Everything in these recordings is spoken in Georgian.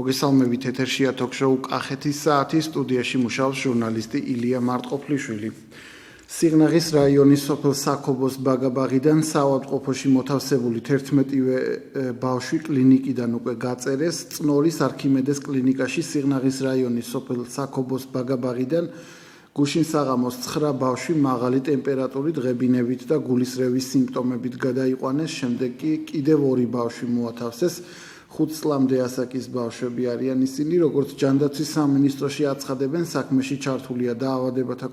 მოგესალმებით ეთერშია თოქ-შოუ კახეთის საათი სტუდიაში მუშაობს ჟურნალისტი ილია მარტყოფლიშვილი. სიღნაღის რაიონის სოფელ საქობოს ბაგაბაღიდან საავადმყოფოში მოთავსებული 11-ვე ბავშვი კლინიკიდან უკვე გაწერეს წნორის არქიმედეს კლინიკაში სიღნაღის რაიონის სოფელ საქობოს ბაგაბაღიდან გუშინ საღამოს 9 ბავშვი მაღალი ტემპერატურით, ღებინებით და გულისრევის სიმპტომებით გადაიყვანეს, შემდეგ კი კიდევ 2 ბავშვი მოათავსეს. 5 წლამდე ასაკის ბავშვები არიან ისინი, როგორც ჯანდაცვის სამინისტროში აცხადებენ, საქმეში ჩართულია დაავადებათა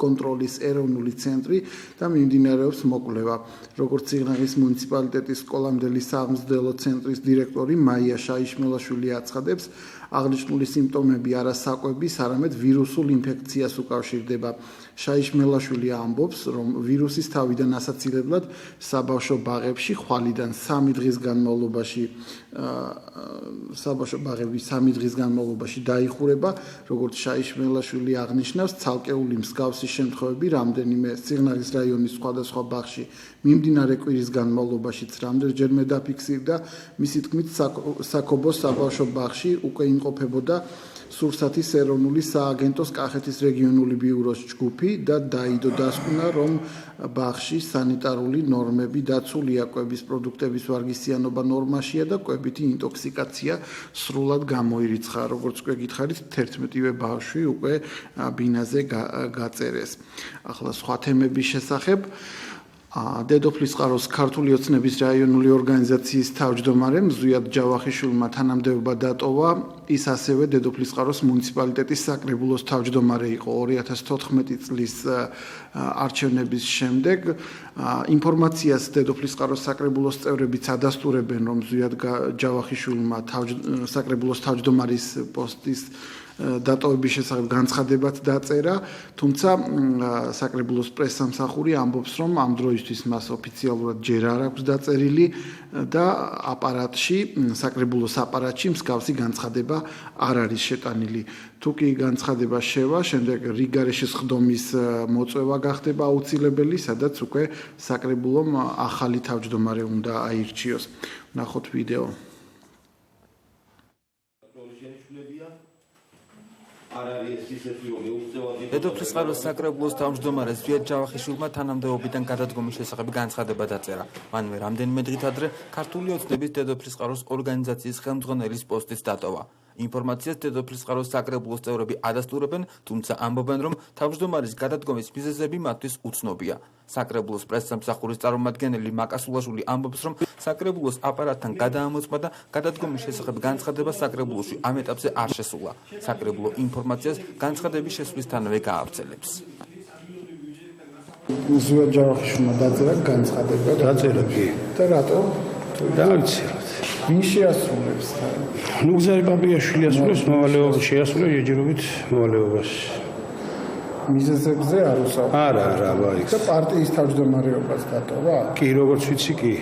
კონტროლის ეროვნული ცენტრი და მიმდინარეობს მოკვლევა. როგორც სიღნაღის მუნიციპალიტეტის სკოლამდელი სამგზდელო ცენტრის დირექტორი მაია შაიშმელაშვილი აცხადებს, აღნიშნული სიმპტომები არა საკვების, არამედ ვირუსულ ინფექციას უკავშირდება. შაიშმელაშვილი ამბობს, რომ ვირუსის თავიდან ასაცილებლად საბავშვო ბაღებში ხვალიდან 3 დღის განმავლობაში დაიხურება, როგორც შაიშმელაშვილი აღნიშნავს, ცალკეული მსგავსი შემთხვევები რამდენიმე სიღნაღის რაიონის სხვადასხვა ბაღში მიმდინარე კვირის განმავლობაშიც რამდენჯერმე დაფიქსირდა. მისი თქმით, საქობოს საბავშვო ბაღში უკვე იმყოფებოდა სურსათის ეროვნული სააგენტოს კახეთის რეგიონული ბიუროს ჯგუფი და დაიდო დასკვნა, რომ ბაღში სანიტარული ნორმები დაცულია, კვების პროდუქტების ვარგისიანობა ნორმაშია და კვებითი ინტოქსიკაცია სრულად გამოირიცხა. როგორც უკვე გითხარით, 11-ვე ბავშვი უკვე ბინაზე გაწერეს. ახლა სხვა თემების შესახებ დედოფლისწყაროს ქართული ოცნების რაიონული ორგანიზაციის თავმჯდომარემ ზვიად ჯავახიშვილმა თანამდებობა დატოვა. ის ასევე დედოფლისწყაროს მუნიციპალიტეტის საკრებულოს თავმჯდომარე იყო 2014 წლის არჩევნების შემდეგ. ინფორმაციას დედოფლისწყაროს საკრებულოს წევრებიც ადასტურებენ, რომ ზვიად ჯავახიშვილმა საკრებულოს თავმჯდომარის პოსტის დატოვების შესახებ განცხადებაც დაწერა, თუმცა საკრებულოს პრესსამსახური ამბობს, რომ ამ დროისთვის მას ოფიციალურად ჯერ არ აქვს დაწერილი და აპარატში, საკრებულოს აპარატში მსგავსი განცხადება არ არის შეტანილი. თუ კი განცხადება შევა, შემდეგ რიგარეშე სხდომის მოწვევა გახდება აუცილებელი, სადაც უკვე საკრებულომ ახალი თავმჯდომარე უნდა აირჩიოს. ნახოთ ვიდეო. დედოფლისწყაროს საკრებულოს თავმჯდომარე ზვიად ჯავახიშვილმა თანამდებობიდან გადადგომის შესახებ განცხადება დაწერა. მანვე რამდენიმე დღით ადრე ქართული ოცნების დედოფლისწყაროს ორგანიზაციის ხელმძღვანელის პოსტიც დატოვა. ინფორმაციას დედოფლისწყაროს საკრებულოს წევრები ადასტურებენ, თუმცა ამბობენ, რომ თავმჯდომარის გადადგომის მიზეზები მათთვის უცნობია. საკრებულოს პრესსამსახურის წარმომადგენელი მაკასულაშვილი ამბობს, რომ საკრებულოს აპარატთან გადაამოწმა და გადადგომის შესახებ განცხადება საკრებულოში ამ ეტაპზე არ შესულა. საკრებულო ინფორმაციას განცხადების შესვლისთანავე გაავრცელებს. ზვიად ჯავახიშვილმა დაწერა განცხადება. დაწერა კი. და რატო? დაიცერა. ვინ შეასრულებს? ნუგზარი ბაბიაშვილი ასრულებს მოვალეობას, შეასრულებს ჯერჯერობით მოვალეობას. მიზეზებზე არ უსაუბრებს. არა, ვაიქ. და პარტიის თავმჯდომარეობას დატოვა? კი, როგორც ვიცი, კი.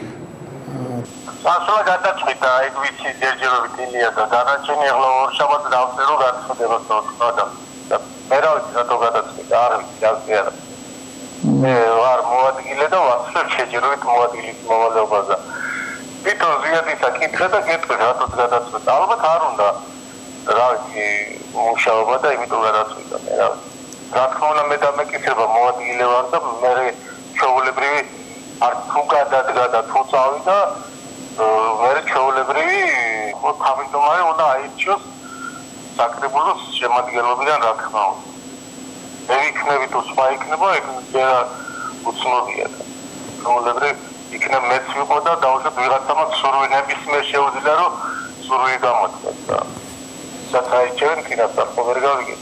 ასლა გადაწყვიტა, ეგ ვიცი ჯერჯერობით ილია და დანარჩენი ახლა ორშაბათს დავწერო განცხადებას და მე რა ვიცი რატო გადაწყვიტა, არ ვიცი, არ მე ვარ მოადგილე და ვაცნობ ჯერჯერობით მოადგილის მოვალეობაზე. თვითონ ზვიადისა კითხე და გეტყვი რატო გადაწყვიტა. ალბათ არ უნდა რა ვიცი მუშაობა და იმიტომ გადაწყვიტა მე რა ვიცი. რა თქმა უნდა მე დამეკითხება მოადგილე ვარ და მე ჩვეულებრივი არ თუ გადადგა და თუ წავიდა მე ჩვეულებრივი ხო თავმჯდომარე უნდა აირჩიოს საკრებულოს შემადგენლობიდან რა თქმა უნდა. მე იქნები თუ სხვა იქნება ეგ უცნობია და ჩვეულებრივი იქნებ მეც ვიყო და დავუშვათ ვიღაცამაც სურვილი ნებისმიერ შეუძლია რომ სურვილი გამოდგას და საერთოდ კიდევ ვერ გავიგეთ.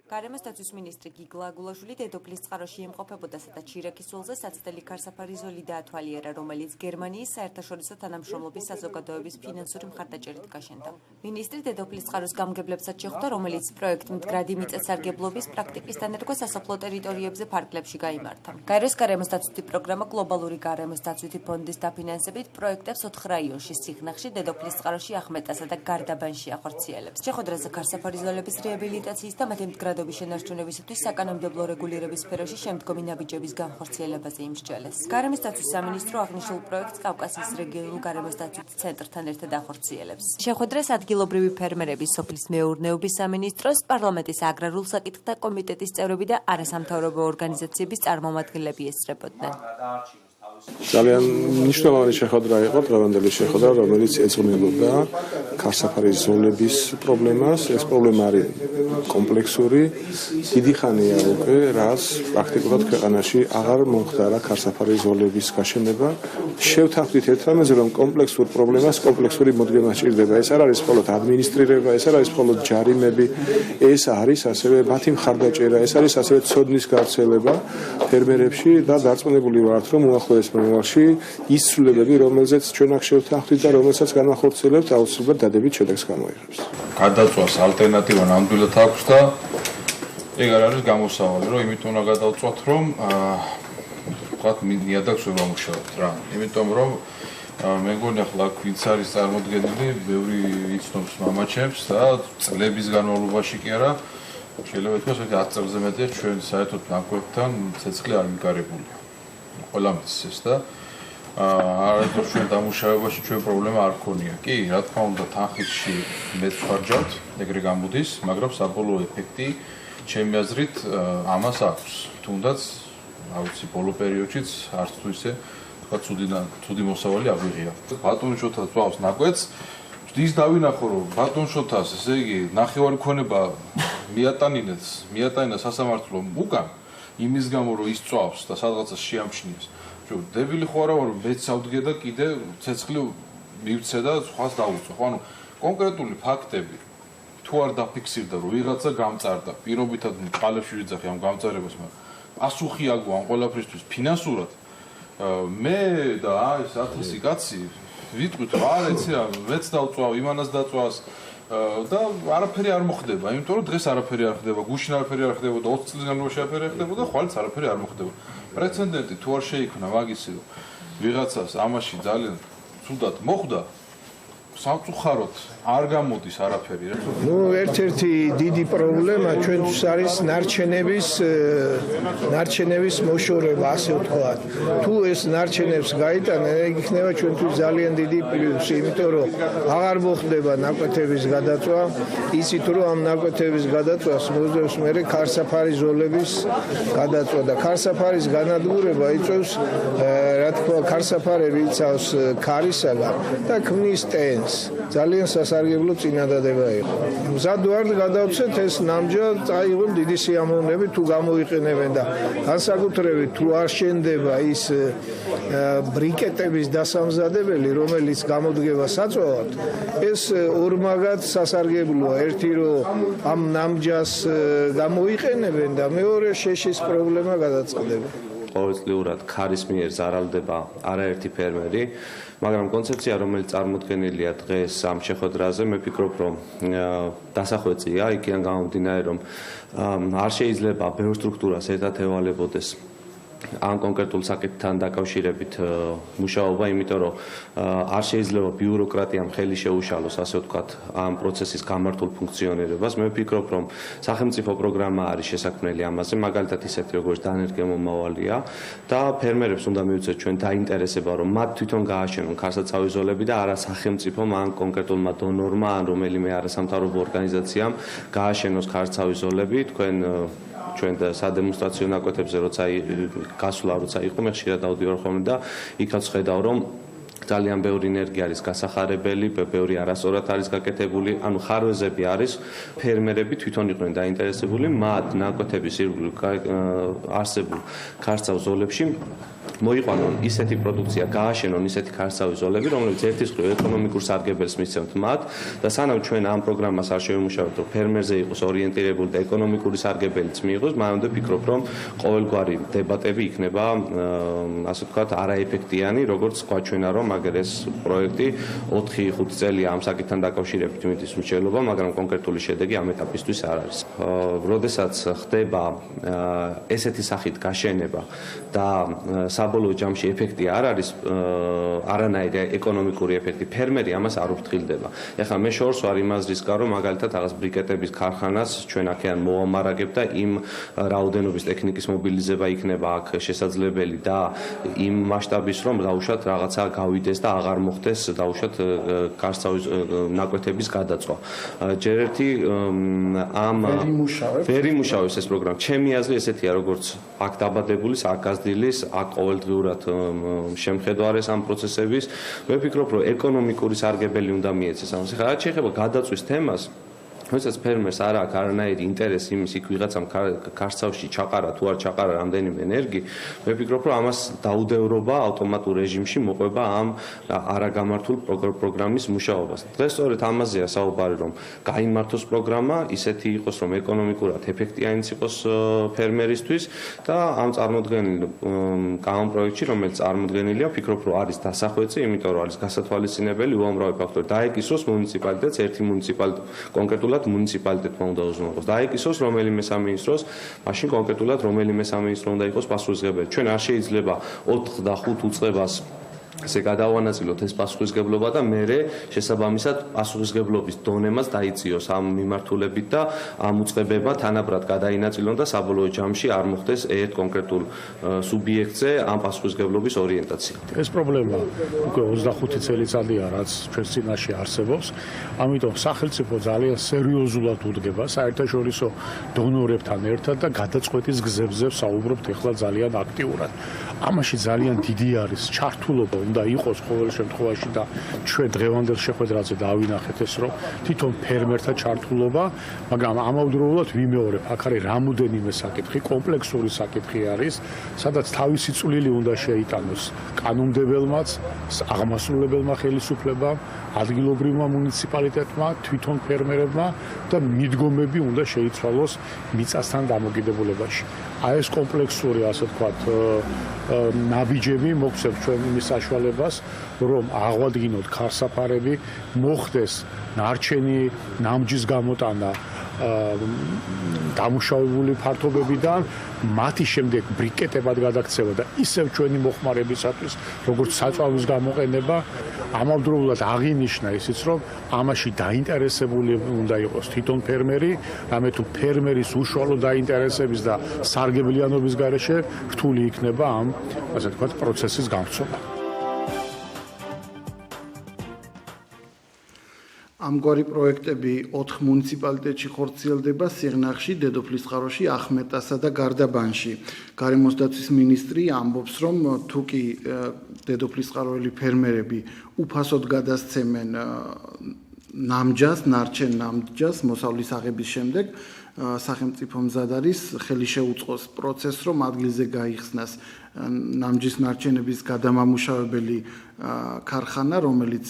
გარემოსდაცვის მინისტრი გიგლა აგულაშვილი დედოფლისწყაროში იმყოფებოდა, სადაც შირაქის ველზე საცდელი ქარსაფარი ზოლი დაათვალიერა, რომელიც გერმანიის საერთაშორისო თანამშრომლობის საზოგადოების ფინანსური მხარდაჭერით გაშენდა. მინისტრი დედოფლისწყაროს გამგებლებსაც შეხვდა, რომელიც პროექტ მდგრადი მიწათსარგებლობის პრაქტიკის დანერგვა სასოფლო ტერიტორიებზე ფარგლებში გაიმართა. გაეროს გარემოსდაცვითი პროგრამა გლობალური გარემოსდაცვითი ფონდის დაფინანსებით პროექტებს 4 რაიონში, სიღნაღში, დედოფლისწყაროში, ახმეტასა და გარდაბანში ახორციელებს. შეხვედრაზე ქარსაფარი ზოლების რეაბილიტაციის და მათი მდგრადი მდგრადობის შენარჩუნებისათვის საკანონმდებლო რეგულირების სფეროში შემდგომი ნაბიჯების განხორციელებაზე იმსჯელეს. გარემოს დაცვის სამინისტრო აღნიშნულ პროექტს კავკასიის რეგიონულ გარემოს დაცვის ცენტრთან ერთად ახორციელებს. შეხვედრას ადგილობრივი ფერმერების, სოფლის მეურნეობის სამინისტროს, პარლამენტის აგრარულ საკითხთა კომიტეტის წევრები და არასამთავრობო ორგანიზაციების წარმომადგენლები ესწრებოდნენ. ძალიან მნიშვნელოვანი შეხვედრა იყო დღევანდელი შეხვედრა, რომელიც ეძღვნებოდა ქარსაფარის ზოლების პრობლემას. ეს პრობლემა არის კომპლექსური, დიდი ხანია უკვე, რაც პრაქტიკულად ქვეყანაში აღარ მომხდარა ქარსაფარის ზოლების გაშენება. შევთანხმდით ერთმანეთზე, რომ კომპლექსურ პრობლემას კომპლექსური მოდგენა სჭირდება. ეს არ არის მხოლოდ ადმინისტრირება, ეს არ არის მხოლოდ ჯარიმები, ეს არის ასევე მათი მხარდაჭერა, ეს არის ასევე ცოდნის გავრცელება ფერმერებში და დარწმუნებული ვართ, რომ უახლოეს მომავალში ის ცვლილებები, რომელზეც ჩვენ აქ შევთანხმდით და რომელსაც განახორციელებთ, აუცილებლად დადებით შედეგს გამოიღებს. გადაწვას ალტერნატივა ნამდვილად აქვს და ეგ არ არის გამოსავალი, რომ იმიტომ უნდა გადავწვათ, რომ ვთქვათ, ნიადაგს ვერ ვამუშავებთ რა. იმიტომ რომ მე მგონი ახლა ვინც არის წარმოდგენილი, ბევრი იცნობს მამაჩემს და წლების განმავლობაში კი არა, შეიძლება ითქვას, ότι 10 წელზე მეტია ჩვენ საერთოდ ბანკებთან ცეცხლი არ მიგარებულია. ყველა მისცეს და არადროს ჩვენ დამუშავებაში ჩვენ პრობლემა არ ქონია. კი, რა თქმა უნდა, თანხითში მეც ვარჯავთ, ეგრე გამოდის, მაგრამ საბოლოო ეფექტი ჩემი აზრით ამას აქვს. თუნდაც, რა ვიცი, ბოლო პერიოდშიც არც თუ ისე თქვა ცუდი მოსავალი აღვიღია. ბატონ შოთა წვავს ნაკვეთს, ის დავინახო, რომ ბატონ შოთას, ესე იგი, ნახევარი ქონება მიატანინა სასამართლო უკან იმის გამო რომ ის წვავს და სადღაცას შეამჩნიეს. დებილი ხო არა ვარ, მეც ავდგე და კიდე ცეცხლი მივცე და სხვას დაუწვა. ხო, ანუ კონკრეტული ფაქტები თუ არ დაფიქსირდა, რომ ვიღაცა გამწარდა, პირობითად ყალებში ვიძახი ამ გამწარებას, მაგრამ პასუხი აგო ამ ყველაფრისთვის ფინანსურად. მე და ეს 1000 კაცი ვიტყვით, რა ეცი რა, მეც დავწვავ, იმანას დაწვავს. და არაფერი არ მოხდება, იმიტომ რომ დღეს არაფერი არ ხდება, გუშინ არაფერი არ ხდება და 20 წლის განმავლობაში არაფერი არ ხდება და ხვალიც არაფერი არ მოხდება. პრეცედენტი თუ არ შეიქმნა მაგისი, რომ ვიღაცას ამაში ძალიან ცუდად მოხვდა, სამწუხაროდ არ გამოდის არაფერი. ერთ-ერთი დიდი პრობლემა ჩვენთვის არის ნარჩენების მოშორება, ასე ვთქვათ. თუ ეს ნარჩენებს გაიტანა, ეგ იქნება ჩვენთვის ძალიან დიდი პლუსი, იმიტომ რომ აღარ მოხდება ნაკვეთების გადაწვა, იცით რომ ამ ნაკვეთების გადაწვას მოძებს მერე ქარსაფარის ზოლების გადაწვა და ქარსაფარის განადგურება იწვევს, რა თქმა უნდა, ქარსაფარები იცავს ქარისაგან და ქმნის ტენს. ძალიან სასარგებლო წინადადება იყო. მზად ვარ გადავცეთ ეს ნამჯად წაიღონ დიდი სიამოვნები თუ გამოიყენებენ და განსაკუთრებით თუ არ შენდება ის ბრიკეტების დასამზადებელი, რომელიც გამოდგება საწვავად, ეს ორმაგად სასარგებლოა. ერთი რომ ამ ნამჯას გამოიყენებენ და მეორე შეშის პრობლემა გადაწყდება. ყოველწლიურად ქარის მიერ ზარალდება არაერთი ფერმერი, მაგრამ კონცეფცია, რომელიც წარმოდგენილია დღეს ამ შეხვედრაზე, მე ვფიქრობ, რომ დასახვეწია, იქიდან გამომდინარე, რომ არ შეიძლება ბევრ სტრუქტურას ერთად ევალებოდეს ამ კონკრეტულ საკითხთან დაკავშირებით მუშაობა, იმიტომ რომ არ შეიძლება ბიუროკრატიამ ხელი შეუშალოს, ასე ვთქვათ, ამ პროცესის გამართულ ფუნქციონირებას. მე ვფიქრობ, რომ სახელმწიფო პროგრამა არის შესაქმნელი ამაზე, მაგალითად ისეთი, როგორც დანერგე მომავალია და ფერმერებს უნდა მივუწევთ ჩვენ დაინტერესება, რომ მათ თვითონ გააშენონ ქარსაცავი ზოლები და არა სახელმწიფომ ან კონკრეტულმა დონორმა ან რომელიმე არასამთავრობო ორგანიზაციამ გააშენოს ქარსაცავი ზოლები. ჩვენ სადემონსტრაციო ნაკვეთებზე როცა იყო, მე ხშირად დავდივარ ხოლმე და იქაც ხედავ, რომ ძალიან ბევრი ენერგია არის გასახარებელი, ბევრი არასწორად არის გაკეთებული, ანუ ხარვეზები არის, ფერმერები თვითონ იყვნენ დაინტერესებული, მათ ნაკვეთების ირგვლივ არსებულ ქარსცავ ზოლებში მოიყვანონ ისეთი პროდუქცია, გააშენონ ისეთი ქარსცავი ზოლები, რომლებიც ერთის მხრივ ეკონომიკურ სარგებელს მისცემთ მათ და სანამ ჩვენ ამ პროგრამას არ შევიმუშავებთ, რომ ფერმერზე იყოს ორიენტირებული და ეკონომიკური სარგებელიც მიიღოს, მანამდე ვფიქრობ, რომ ყოველგვარი დებატები იქნება, ასე ვთქვათ, არაეფექტიანი, როგორც გვაჩვენა, რომ მაგერ ეს პროექტი 4-5 წელია ამ საკითხთან დაკავშირებით მიდის მსჯელობა, მაგრამ კონკრეტული შედეგი ამ ეტაპისთვის არ არის. როდესაც ხდება ესეთი სახით გაშენება და საბოლოო ჯამში ეფექტი არ არის არანაირი ეკონომიკური ეფექტი, ფერმერი ამას არ უფრთხილდება. ეხლა მე შორს ვარ იმას რისკა, რომ მაგალითად რაღაც ბრიკეტების ქარხანას ჩვენ აქედან მოვამარაგებ და იმ რაოდენობის ტექნიკის მობილიზება იქნება აქ შესაძლებელი და იმ მასშტაბის რომ დაუშვათ რაღაცა გავიდეს და აღარ მოხდეს დაუშვათ გარსავის ნაკვეთების გადაწვა. ჯერ ერთი ამ ვერ იმუშავებს ეს პროგრამა. ჩემი აზრი ესეთია, როგორც აქ დაბადებული, აქ გაზრდილის, აქ ყოველდღიურად შემხედვარეს ამ პროცესების. მე ვფიქრობ, რომ ეკონომიკური სარგებელი უნდა მიეცეს ამას. ხა რაც შეეხება გადაწვის თემას, როდესაც ფერმერს არ აქვს არანაირი ინტერესი იმის იქ ვიღაცამ ქარსავში ჩაყარა თუ არ ჩაყარა რამდენიმე ენერგი, მე ვფიქრობ, რომ ამას დაუდევრობა ავტომატურ რეჟიმში მოყვება ამ არაგამართულ პროგრამის მუშაობას. დღეს სწორედ ამაზეა საუბარი, რომ გაიმართოს პროგრამა, ისეთი იყოს, რომ ეკონომიკურად ეფექტიანიც იყოს ფერმერისთვის და ამ წარმოდგენილ პროექტში, რომელიც წარმოდგენილია, ვფიქრობ, რომ არის დასახვეწი, იმიტომ რომ არის გასათვალისწინებელი უამრავი ფაქტორი. დაეკისროს მუნიციპალიტეტს, ერთი მუნიციპალიტეტი კონკრეტულად მუნიციპალიტეტმა უნდა უზრუნველყოს. დაეკისროს რომელიმე სამინისტროს, მაშინ კონკრეტულად რომელიმე სამინისტრო უნდა იყოს პასუხისმგებელი. ჩვენ არ შეიძლება 4 და 5 უწყებას ესე გადავანაწილოთ ეს პასუხისმგებლობა და მერე შესაბამისად პასუხისმგებლობის დონემაც დაიწიოს ამ მიმართულებით და ამ უწყებებმა თანაბრად გადაინაწილონ და საბოლოო ჯამში არ მოხდეს ერთ კონკრეტულ სუბიექტზე ამ პასუხისმგებლობის ორიენტაცია. ეს პრობლემა უკვე 25 წელიწადია, რაც ჩვენს წინაშე არსებობს. ამიტომ სახელმწიფო ძალიან სერიოზულად უდგება საერთაშორისო დონორებთან ერთად და გადაწყვეტის გზებზე საუბრობთ ახლა ძალიან აქტიურად. ამაში ძალიან დიდი არის ჩართულობა უნდა იყოს ყოველ შემთხვევაში და ჩვენ დღევანდელ შეხვედრაზე დავინახეთ ეს, რომ თვითონ ფერმერთა ჩართულობა, მაგრამ ამავდროულად ვიმეორებ, აქ არის რამოდენიმე საკითხი, კომპლექსური საკითხი არის, სადაც თავისი წვლილი უნდა შეიტანოს კანონმდებელმაც, აღმასრულებელმა ხელისუფლებამ, ადგილობრივმა მუნიციპალიტეტმა, თვითონ ფერმერებმა და მიდგომები უნდა შეიცვალოს მიწასთან დამოკიდებულებაში. აი ეს კომპლექსური, ასე ვთქვათ, ნაბიჯები მოგვცემს ჩვენ იმის საშუალებას, რომ აღვადგინოთ ქარსაფარები, მოხდეს ნარჩენი ნამჯის გამოტანა დამუშავებული ფართობებიდან, მათი შემდეგ ბრიკეტებად გადაქცევა და ისევ ჩვენი მოხმარებისათვის, როგორც საწვავის გამოყენება, ამავდროულად აღინიშნა ისიც, რომ ამაში დაინტერესებული უნდა იყოს თვითონ ფერმერი, რამე თუ ფერმერის უშუალო დაინტერესების და სარგებლიანობის გარეშე რთული იქნება ამ, ასე ვთქვათ, პროცესის გამწვანა. ამგვარი პროექტები 4 მუნიციპალიტეტში ხორციელდება: სიღნაღში, დედოფლისწყაროში, ახმეტასა და გარდაბანში. გარემოს დაცვის მინისტრი ამბობს, რომ თუ კი დედოფლისწყაროელი ფერმერები უფასოდ გადასცემენ ნამჯას, ნარჩენ ნამჯას მოსავლის აღების შემდეგ, სახელმწიფო მზად არის ხელი შეუწყოს პროცესს, რომ ადგილზე გაიხსნას ნამჯის ნარჩენების გადამამუშავებელი ქარხანა, რომელიც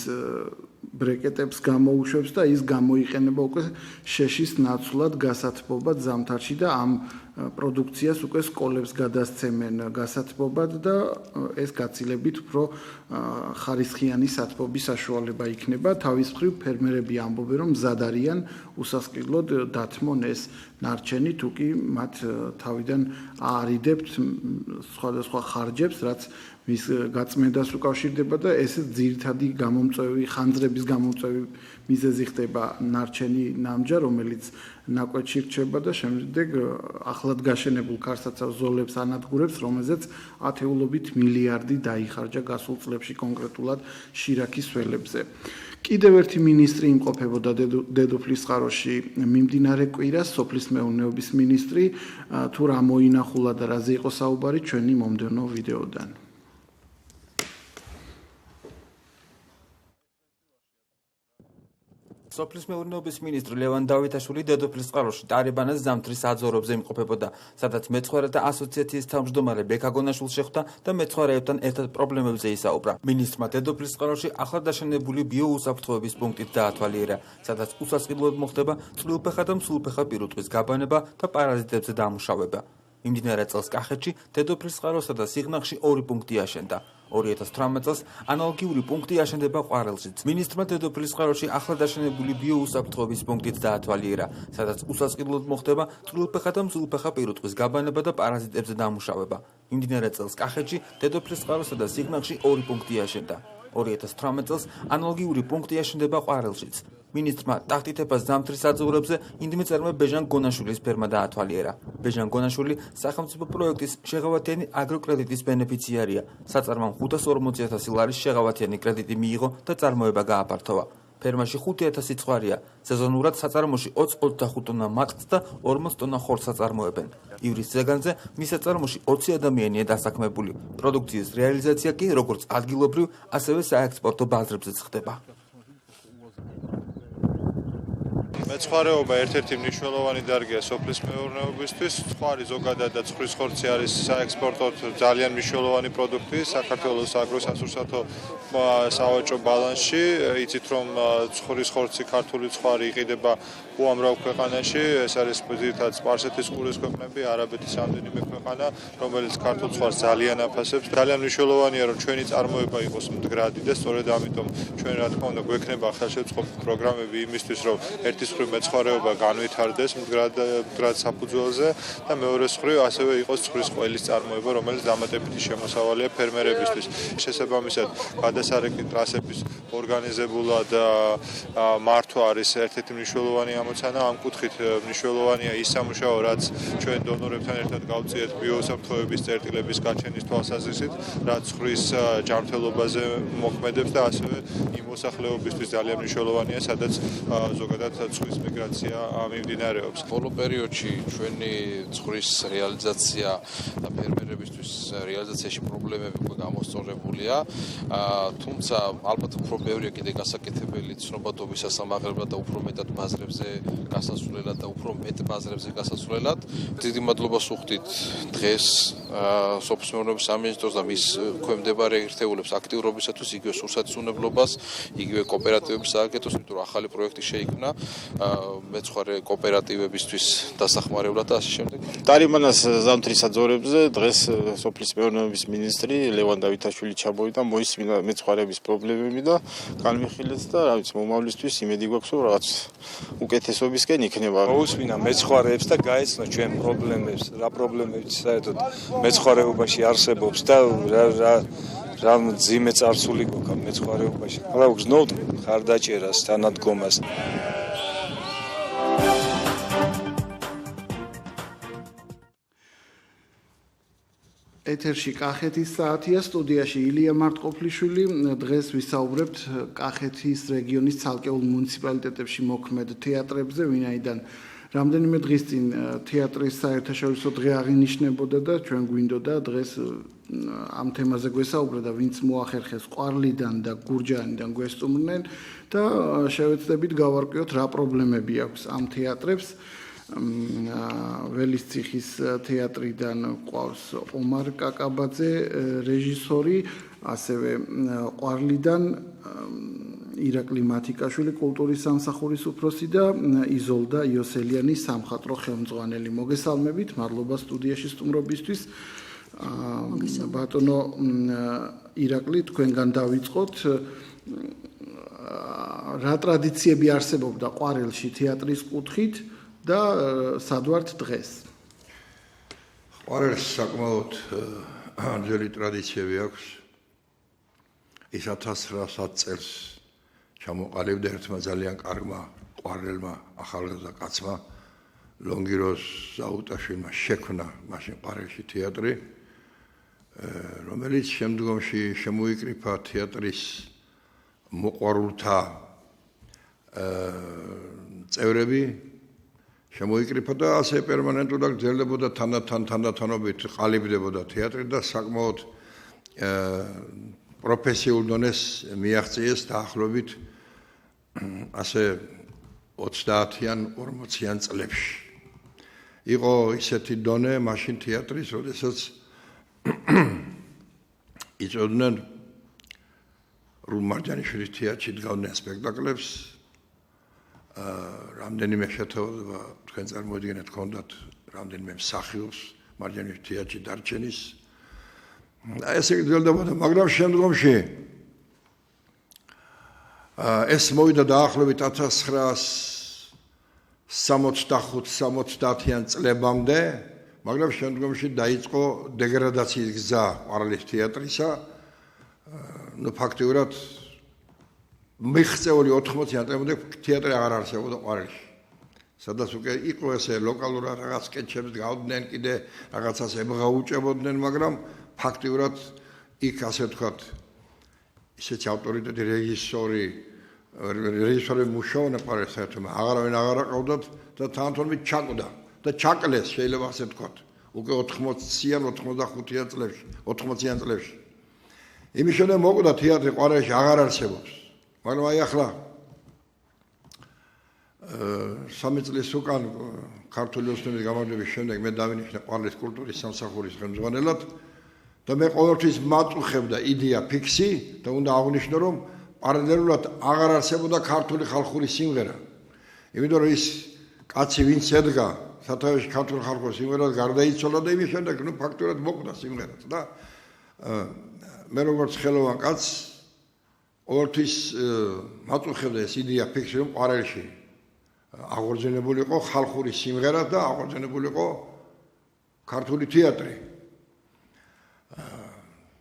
ბრეკეტებს გამოუშვებს და ის გამოიყენება უკვე შეშის ნაცვლად, გასათბობად ზამთარში და ამ პროდუქციას უკვე სკოლებს გადასცემენ გასათბობად და ეს გაცილებით უფრო ხარისხიანი სათბობის საშუალება იქნება. თავის მხრივ ფერმერები ამბობენ, რომ მზად არიან უსასყიდლოდ დათმონ ეს ნარჩენი, თუ კი მათ თავიდან აარიდებთ სხვადასხვა ხარჯებს, რაც მის გაწმენდას უკავშირდება და ეს ძირითადი გამომწვევი, ხანძრების გამომწვევი მიზეზი ხდება ნარჩენი ნამჯა, რომელიც ნაკვეთში რჩება და შემდეგ ახლად გაშენებულ ქარსაცავ ზოლებს ანადგურებს, რომელზეც ათეულობით მილიარდი დაიხარჯა გასულ წლებში კონკრეტულად შირაქის ველებზე. კიდევ ერთი მინისტრი იმყოფებოდა დედოფლისწყაროში მიმდინარე კვირას, სოფლის მეურნეობის მინისტრი, თუ რა მოინახულა და რაზე იყო საუბარი ჩვენი მომდევნო ვიდეოდან. სოფლის მეურნეობის მინისტრი ლევან დავითაშვილი დედოფლისწყაროში ტარიბანას ზამთრის საძოვრებზე იმყოფებოდა, სადაც მეცხვარეთა ასოციაციის თავმჯდომარე ბექა გონაშვილს შეხვდა და მეცხვარეებთან ერთად პრობლემებზე ისაუბრა. მინისტრმა დედოფლისწყაროში ახლად დაშენებული ბიოუსაფრთხოების პუნქტით დაათვალიერა, სადაც უსასყიდლოდ მოხდება წყვილფეხა და მსულფეხა პირუტყვის გაბანება და პარაზიტებზე დამუშავება. მიმდინარე წელს კახეთში, დედოფლისწყაროსა და სიღნაღში 2 პუნქტი აშენდა. 2018 წელს ანალოგიური პუნქტი აშენდება ყვარელშიც. მინისტრმა დედოფლის წყაროში ახლად აშენებული ბიოუსაფრთხოების პუნქტიც დაათვალიერა, სადაც უსასყიდლოდ მოხდება წვრილფეხა და მზულფეხა პირუტყვის გაბანება და პარაზიტებზე დამუშავება. მიმდინარე წელს კახეთში დედოფლის წყაროსა და სიღნაღში 2 პუნქტი აშენდა. 2018 წელს ანალოგიური პუნქტი აშენდება ყვარელშიც. მინისტრმა ტახტითებას ზამთრის საძოვრებზე ინდმეწერმა ბეჟან გონაშვილის ფერმა დაათვალიერა. ბეჟან გონაშვილი სახელმწიფო პროექტის შეღავათიანი აგროკრედიტის ბენეფიციარია. საწარმომ 540,000 ლარის შეღავათიანი კრედიტი მიიღო და წარმოება გააფართოვა. ფერმაში 5,000 სიცხვარია. სეზონურად საწარმოში 20-25 ტონა მატყლს და 40 ტონა ხორცს აწარმოებენ. ივრის ზეგანზე მის საწარმოში 20 ადამიანია დასაქმებული. პროდუქციის რეალიზაცია კი როგორც ადგილობრივ, ასევე საექსპორტო ბაზრებზეც ხდება. მეცხვარეობა ერთ-ერთი მნიშვნელოვანი დარგია სოფლის მეურნეობისთვის. ცხვარი ზოგადად და ცხვრის ხორცი არის საექსპორტოდ ძალიან მნიშვნელოვანი პროდუქტი საქართველოს აგროსასურსათო სავაჭრო ბალანსში. იცით რომ ცხვრის ხორცი, ქართული ცხვარი იყიდება უამრავ ქვეყანაში. ეს არის ძირითადად სპარსეთის ყურის ქვეყნები, არაბეთის რამდენიმე ქვეყანა, რომელიც ქართულ ცხვარს ძალიან აფასებს. ძალიან მნიშვნელოვანია რომ ჩვენი წარმოება იყოს მდგრადი და სწორედ ამიტომ ჩვენ რა თქმა უნდა გვექნება ხელშეწყობილი პროგრამები იმისთვის რომ ერთის მხრივ მეცხვარეობა განვითარდეს მდგრად საფუძველზე და მეორე მხრივ ასევე იყოს ცხვრის ყველის წარმოება, რომელიც დამატებითი შემოსავალია ფერმერებისთვის. შესაბამისად, გადასარეკი ტრასების ორგანიზებულად მართვა არის ერთ-ერთი მნიშვნელოვანი ამოცანა. ამ კუთხით მნიშვნელოვანია ის სამუშაო, რაც ჩვენ დონორებთან ერთად გავწიეთ ბიოუსაფრთხოების წერტილების გაჩენის თვალსაზრისით, რაც ცხვრის ჯანმრთელობაზე მოქმედებს და ასევე იმ მოსახლეობისთვის ძალიან მნიშვნელოვანია, სადაც ზოგადად ცხვრის მიგრაცია მიმდინარეობს. ბოლო პერიოდში ჩვენი ცხვრის რეალიზაცია და ფერმერებისთვის რეალიზაციაში პრობლემები უკვე გამოსწორებულია. თუმცა ალბათ უფრო ბევრია კიდე გასაკეთებელი ცნობადობის ასამაღლებლად და უფრო მეტად ბაზრებზე გასასვლელად და უფრო მეტ ბაზრებზე გასასვლელად. დიდი მადლობას ვუხდით დღეს სოფლის მეურნეობის სამინისტროს და მის ქვემდებარე ერთეულებს აქტიურობისათვის, იგივე სურსათისუნებლობას, იგივე კოოპერატივების სააგენტოს, იმიტომ რომ ახალი პროექტი შეიქმნა მეცხვარე კოოპერატივებისთვის დასახმარებლად და ასე შემდეგ. ტარიმანას ზამთრის საძოვრებზე დღეს სოფლის მეურნეობის მინისტრი ლევან დავითაშვილი ჩამოვიდა, მოისმინა მეცხვარეების პრობლემები და განვიხილეთ და რა ვიცი, მომავლისთვის იმედი გვაქვს, რომ რაღაც უკეთესობისკენ იქნება. მოусმინა მეცხვარეებს და გაეცნო ჩვენ პრობლემებს, რა პრობლემებიც საერთოდ მეცხვარეობაში არსებობს და რა მძიმე წარსული გვაქვს მეცხვარეობაში. რა ვგზნობთ ხარდაჭერას, თანადგომას. ეთერში კახეთის საათია, სტუდიაში ილია მარტყოფლიშვილი. დღეს ვისაუბრებთ კახეთის რეგიონის ცალკეულ მუნიციპალიტეტებში მოქმედ თეატრებზე, ვინაიდან რამდენიმე დღის წინ თეატრის საერთაშორისო დღე აღინიშნებოდა და ჩვენ გვინდოდა დღეს ამ თემაზე გვესაუბრა და ვინც მოახერხეს ყვარლიდან და გურჯაანიდან გვესწუმრნენ და შევეცდებით გავარკვიოთ რა პრობლემები აქვს ამ თეატრებს. ველისციხის თეატრიდან ყავს ომარ კაკაბაძე, რეჟისორი, ასევე ყვარლიდან ირაკლი მათიკაშვილი, კულტურის სამსახურის უფროსი და იზოლდა იოსელიანი, სამხატვრო ხელმძღვანელი. მოგესალმებით, მადლობა სტუდიაში სტუმრობისთვის. ბატონო ირაკლი, თქვენგან დავიწყოთ. რა ტრადიციები არსებობდა ყვარელში თეატრის კუთხით და სად ვართ დღეს? ყვარელს საკმაოდ ძველი ტრადიციები აქვს. ის 1900 წელს ჩამოყალიბდა ერთმა ძალიან კარგმა ყვარელმა ახალგაზრდა კაცმა ლონგიროს ზაუტაშვილმა შექმნა მაშინ ყვარელში თეატრი, რომელიც შემდგომში შემოიკრიფა თეატრის მოყვარულთა წევრები, შემოიკრიფა და ასე პერმანენტულად გრძელდებოდა თანდათანობით ყალიბდებოდა თეატრი და საკმაოდ პროფესიულ დონეს მიაღწიეს დაახლოებით ასე 30-იან 40-იან წლებში. იყო ისეთი დონე მაშინ თეატრის, როდესაც იწოდნენ რუმარჯანიშვილის თეატრში დგავდნენ სპექტაკლებს. რამდენიმე შეთანხმება თქვენ წარმოიდგინეთ, ჰქონდათ რამდენიმე მსახიობს მარჯანიშვილის თეატრში დარჩენის. ესე გრძელდებოდა, მაგრამ შემდგომში ეს მოვიდა დაახლოებით 1965-70-იან წლებამდე, მაგრამ შემდგომში დაიწყო დეგრადაციის გზა ყვარლის თეატრისა. ნუ ფაქტიურად მიღწეული 80-იან წლამდე თეატრი აღარ არსებობდა ყვარელში. სადაც უკვე იყო ესე ლოკალურ რაღაც სკეჩებს გავდნენ, კიდე რაღაცას ემღაუჭებოდნენ, მაგრამ ფაქტიურად იქ ასე ვთქვათ, ისეთი ავტორიტეტი რეჟისორი მუშაობდნენ ყვარელს საერთოდ, აღარავინ აღარ აყავდათ და თანათორმეტ ჩაკვდა და ჩაკლეს შეიძლება ასე ვთქვათ, უკვე 80-იან 85-იან წლებში, 80-იან წლებში. იმის შემდეგ მოკვდა თეატრი ყვარელში აღარ არსებობს. მაგრამ აი ახლა 3 წლის უკან ქართული ოცნების გამარჯვების შემდეგ მე დავინიშნე ყვარლის კულტურის სამსახურის ხელმძღვანელად და მე ყოველთვის მაწუხებდა იდეა ფიქსი და უნდა აღვნიშნო რომ პარალელურად აღარ არსებობდა ქართული ხალხური სიმღერა. იმიტომ რომ ის კაცი ვინც ედგა სათავეში ქართული ხალხური სიმღერას გარდაიცვალა და იმის შემდეგ ნუ ფაქტურად მოკვდა სიმღერაც და მე როგორც ხელოვან კაცს ყოველთვის მაწუხებდა ეს იდეა ფიქსი რომ ყვარელში აღორძინებული იყო ხალხური სიმღერა და აღორძინებული იყო ქართული თეატრი.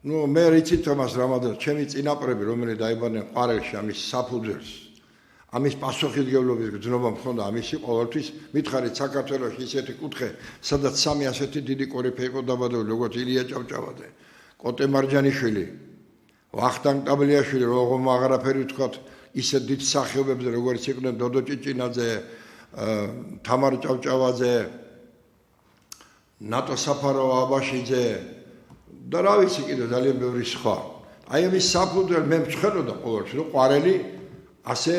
ნუ მე რიცით თომას რამადან ჩემი წინაპრები რომელი დაიბადნენ ყვარელში ამის საფუძველს ამის პასუხისმგებლობის გრძნობა მქონდა ამისი ყოველთვის მითხარით საქართველოში ისეთი კუთხე სადაც სამი ასეთი დიდი კორიფე იყო დაბადებული როგორც ილია ჭავჭავაძე, კოტე მარჯანიშვილი, ვახტანგ ტაბლიაშვილი, როგორ აღარაფერი ვთქვათ ისეთ დიდ სახეობებზე როგორც იყვნენ დოდო ჭიჭინაძე, თამარ ჭავჭავაძე, ნატო საფარავა აბაშიძე და რა ვიცი კიდე ძალიან ბევრი სხვა. აი ამის საფუძველი მე მწხედოდა ყოველთვის რომ ყვარელი ასე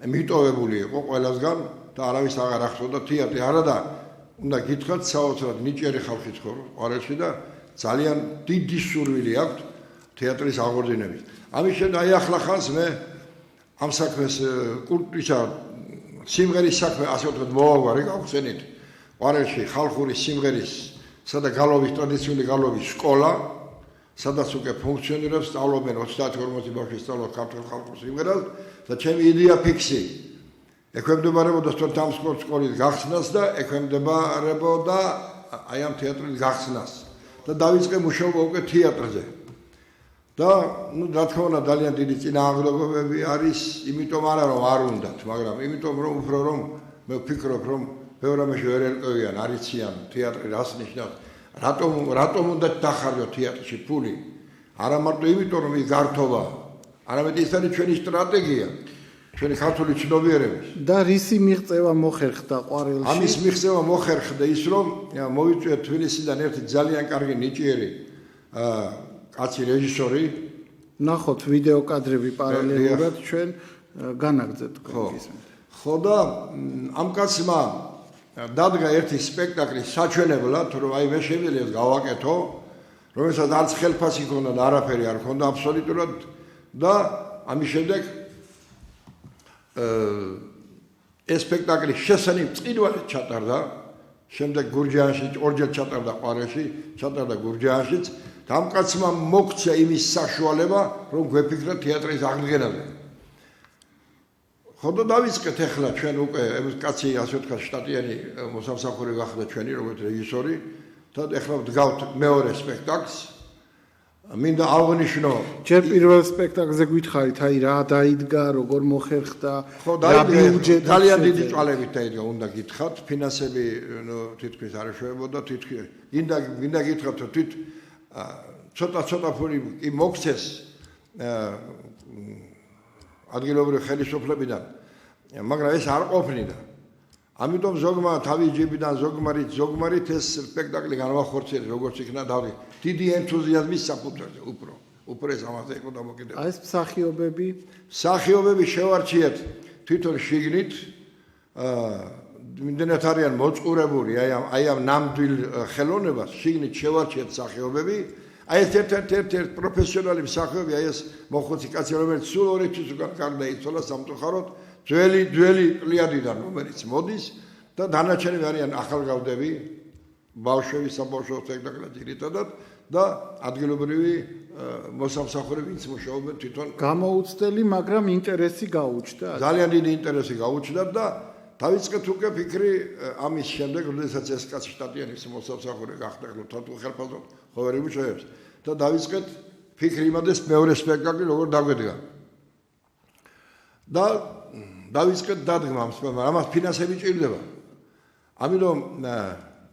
მიტოვებული იყო ყველასგან და არავის აღარ ახსოვდა თეატრი არა და უნდა გითხრათ საოცრად ნიჭიერი ხალხი ცხოვრობს ყვარელში და ძალიან დიდი სურვილი აქვს თეატრის აღორძინების. ამის შემდეგ აი ახლა ხანს მე ამ საქმეს კულტურისა სიმღერის საქმე ასე ვთქვათ მოვაგვარი გავხსენით ყვარელში ხალხური სიმღერის სადა გალობის ტრადიციული გალობის სკოლა სადაც უკვე ფუნქციონირებს სწავლობენ 30-40 ბავშვი სწავლობს ქართულ ხალხურ სიმღერას და ჩემი იდეა ფიქსი ექვემდებარებოდა სწორედ ამ სკოლის გახსნას და ექვემდებარებოდა აი ამ თეატრის გახსნას და დავიწყე მუშაობა უკვე თეატრზე. და ნუ რა თქმა უნდა ძალიან დიდი წინააღმდეგობები არის, იმიტომ არა რომ არ უნდათ, მაგრამ იმიტომ რომ უფრო რომ მე ვფიქრობ რომ ბევრ რამეში ვერ ერკვევიან, არიციან თეატრი რას ნიშნავს, რატომ უნდა დახარჯო თეატრში ფული? არა მარტო იმიტომ რომ ის გართობა, არამედ ის არის ჩვენი სტრატეგია, ჩვენი ქართული ცნობიერების. და რისი მიღწევა მოხერხდა ყვარელში? ამის მიღწევა მოხერხდა ის რომ მოვიწვიეთ თბილისიდან ერთი ძალიან კარგი ნიჭიერი კაცი რეჟისორი ნახოთ ვიდეო კადრები პარალელურად ჩვენ განაგზეთ გისმენთ. ხო და ამ კაცმა დადგა ერთი სპექტაკლი საჩვენებლად რომ აი მე შემიძლია გავაკეთო რომელსაც არც ხელფასი ქონდა და არაფერი არ ქონდა აბსოლუტურად და ამის შემდეგ ეს სპექტაკლი შესაძლოა წინვალეთ ჩატარდა შემდეგ გურჯაანში ორჯერ ჩატარდა ყვარელში ჩატარდა გურჯაანშიც და ამ კაცმა მოქცია იმის საშუალება რომ გვეფიქრა თეატრის აღდგენაზე. ხო და დავიწყეთ ახლა ჩვენ უკვე ეს კაცი ასე ვთქვათ შტატიანი მოსამსახური გახდა ჩვენი როგორც რეჟისორი და ახლა ვდგავთ მეორე სპექტაკლს. მინდა აღვნიშნო ჯერ პირველ სპექტაკლზე გითხარით აი რა დაიდგა როგორ მოხერხდა რა ბიუჯეტი ძალიან დიდი წვალებით დაიდგა უნდა გითხრათ ფინანსები თითქმის არ შეებოდა თითქმის მინდა გითხრათ რომ თვით ცოტა ფული კი მოქცეს ადგილობრივი ხელისუფლებიდან მაგრამ ეს არ ყოფნიდა ამიტომ ზოგმა თავის ჯიბიდან ზოგმარით ეს სპექტაკლი განვახორციელეს როგორც იქნა დავდი დიდი ენთუზიაზმის საფუძველზე უფრო ეს ამაზე იყო დამოკიდებული აი ეს მსახიობები შევარჩიეთ თვითონ შიგნით იმდენად არიან მოწყურებული აი ამ ნამდვილ ხელოვნებას შიგნით შევარჩიეთ მსახიობები აი ეს ერთ-ერთი პროფესიონალი მსახიობი აი ეს მოხუცი კაცი რომელიც სულ 2 თვის უკან გარდაიცვალა სამწუხაროდ ძველი პლიადიდან რომელიც მოდის და დანარჩენები არიან ახალგაზრდები ბავშვების საბავშვო სპექტაკლი ძირითადად და ადგილობრივი მოსამსახურები ვინც მუშაობენ თვითონ გამოუცდელი, მაგრამ ინტერესი გაუჩნდა. ძალიან დიდი ინტერესი გაუჩნდა და დავიწყეთ უკვე ფიქრი ამის შემდეგ, როდესაც ეს კაცი შტატიანი მოსამსახურე გახდა, თვითონ ხელფასო ხოვერი მუშაობს და დავიწყეთ ფიქრი იმადეს მეორე სპექტაკლი როგორ დაგვედგა. და დავიწყეთ დადგმა, ამას ფინანსები ჭირდება. ამიტომ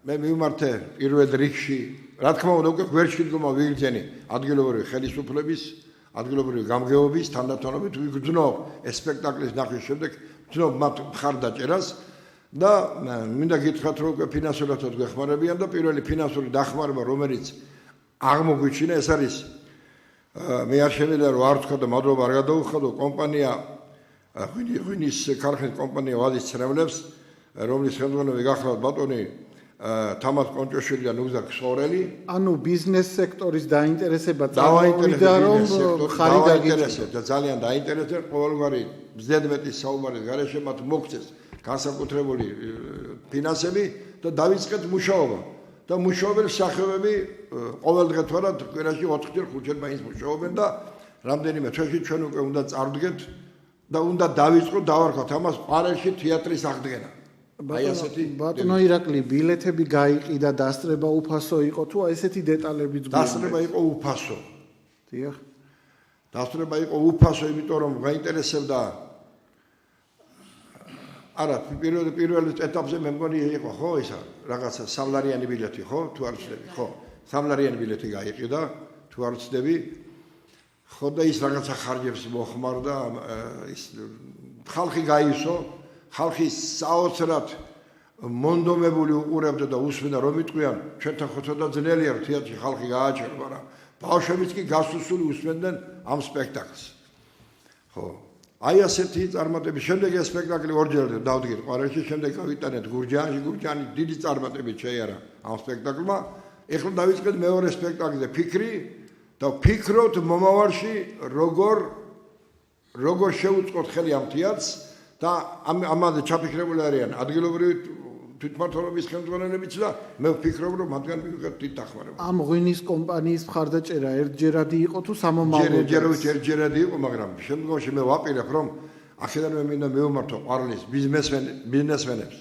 მე მივმართე პირველ რიგში, რა თქმა უნდა, უკვე გვერდში დგომა ვიგრძენი ადგილობრივი ხელისუფლების, ადგილობრივი გამგეობის თანდათანობით ვიგრძნობ ეს სპექტაკლის ნახვის შემდეგ, ვგრძნობ მათ მხარდაჭერას და მინდა გითხრათ, რომ უკვე ფინანსურადაც გვეხმარებიან და პირველი ფინანსური დახმარება, რომელიც აღმოგვიჩინა, ეს არის მე არ შემიძლია რომ არ ვთქვა და მადლობა არ გადაუხადო კომპანია ღვინის ქარხნის კომპანია ვადის ცრემლებს, რომლის ხელმძღვანელი გახლავთ ბატონი თამარ კონჭოშვილი და ნუგზარ ქსორელი. ანუ ბიზნეს სექტორის დაინტერესება წამოვიდა, რომ ხარი დაინტერესებს და ძალიან დაინტერესებს ყოველგვარი ზედმეტის საუბარის გარეშე მათ მოგწეს განსაკუთრებული ფინანსები და დავიწყეთ მუშაობა. და მუშაობენ სახეობები ყოველდღე თვარად კვირაში 4-ჯერ 5-ჯერ მაინც მუშაობენ და რამდენიმე თვეში ჩვენ უკვე უნდა წარვდგეთ და უნდა დავიწყოთ დავარქვათ ამას პარალელში თეატრის აღდგენა. აი ასეთი ბატონო ირაკლი, ბილეთები გაიყიდა, დასწრება უფასო იყო თუ ესეთი დეტალებიც გვიყვარს? დასწრება იყო უფასო. დიახ. დასწრება იყო უფასო, იმიტომ რომ გაინტერესებდა არა, პირველ ეტაპზე მე მგონი იყო ხო ისა რაღაცა სამლარიანი ბილეთი ხო თუ არ ვცდები ხო სამლარიანი ბილეთი გაიყიდა თუ არ ვცდები ხო და ის რაღაცა ხარჯებს მოხმარდა ის ხალხი გაისო ხალხი საოცრად მონდომებული უყურებდა და უსმენდა რომ იტყვიან ჩვენთან ხო ცოტა ძნელია თეატრში ხალხი გააჩერა მაგრამ ბავშვებიც კი გასუსული უსმენდნენ ამ სპექტაკლს ხო აი ასეთი წარმატების შემდეგ ეს სპექტაკლი ორჯერ დავდგეთ ყვარელში, შემდეგ გავიტანეთ გურჯაანში, გურჯაანი დიდი წარმატებით შეიარა ამ სპექტაკლმა. ეხლა დავიწყეთ მეორე სპექტაკლზე ფიქრი და ვფიქრობთ მომავალში როგორ შევუწყოთ ხელი ამ თეატრს და ამაზე ჩაფიქრებული არიან ადგილობრივი თვითმმართველობის ხელმძღვანელებიც და მე ვფიქრობ რომ მათგან მივიღეთ დიდ დახმარებას. ამ ღვინის კომპანიის მხარდაჭერა ერთჯერადი იყო თუ სამომავლოდ? ერთჯერადი იყო, მაგრამ შემდგომში მე ვაპირებ რომ აქედანვე მინდა მივმართო ყვარლის ბიზნესმენებს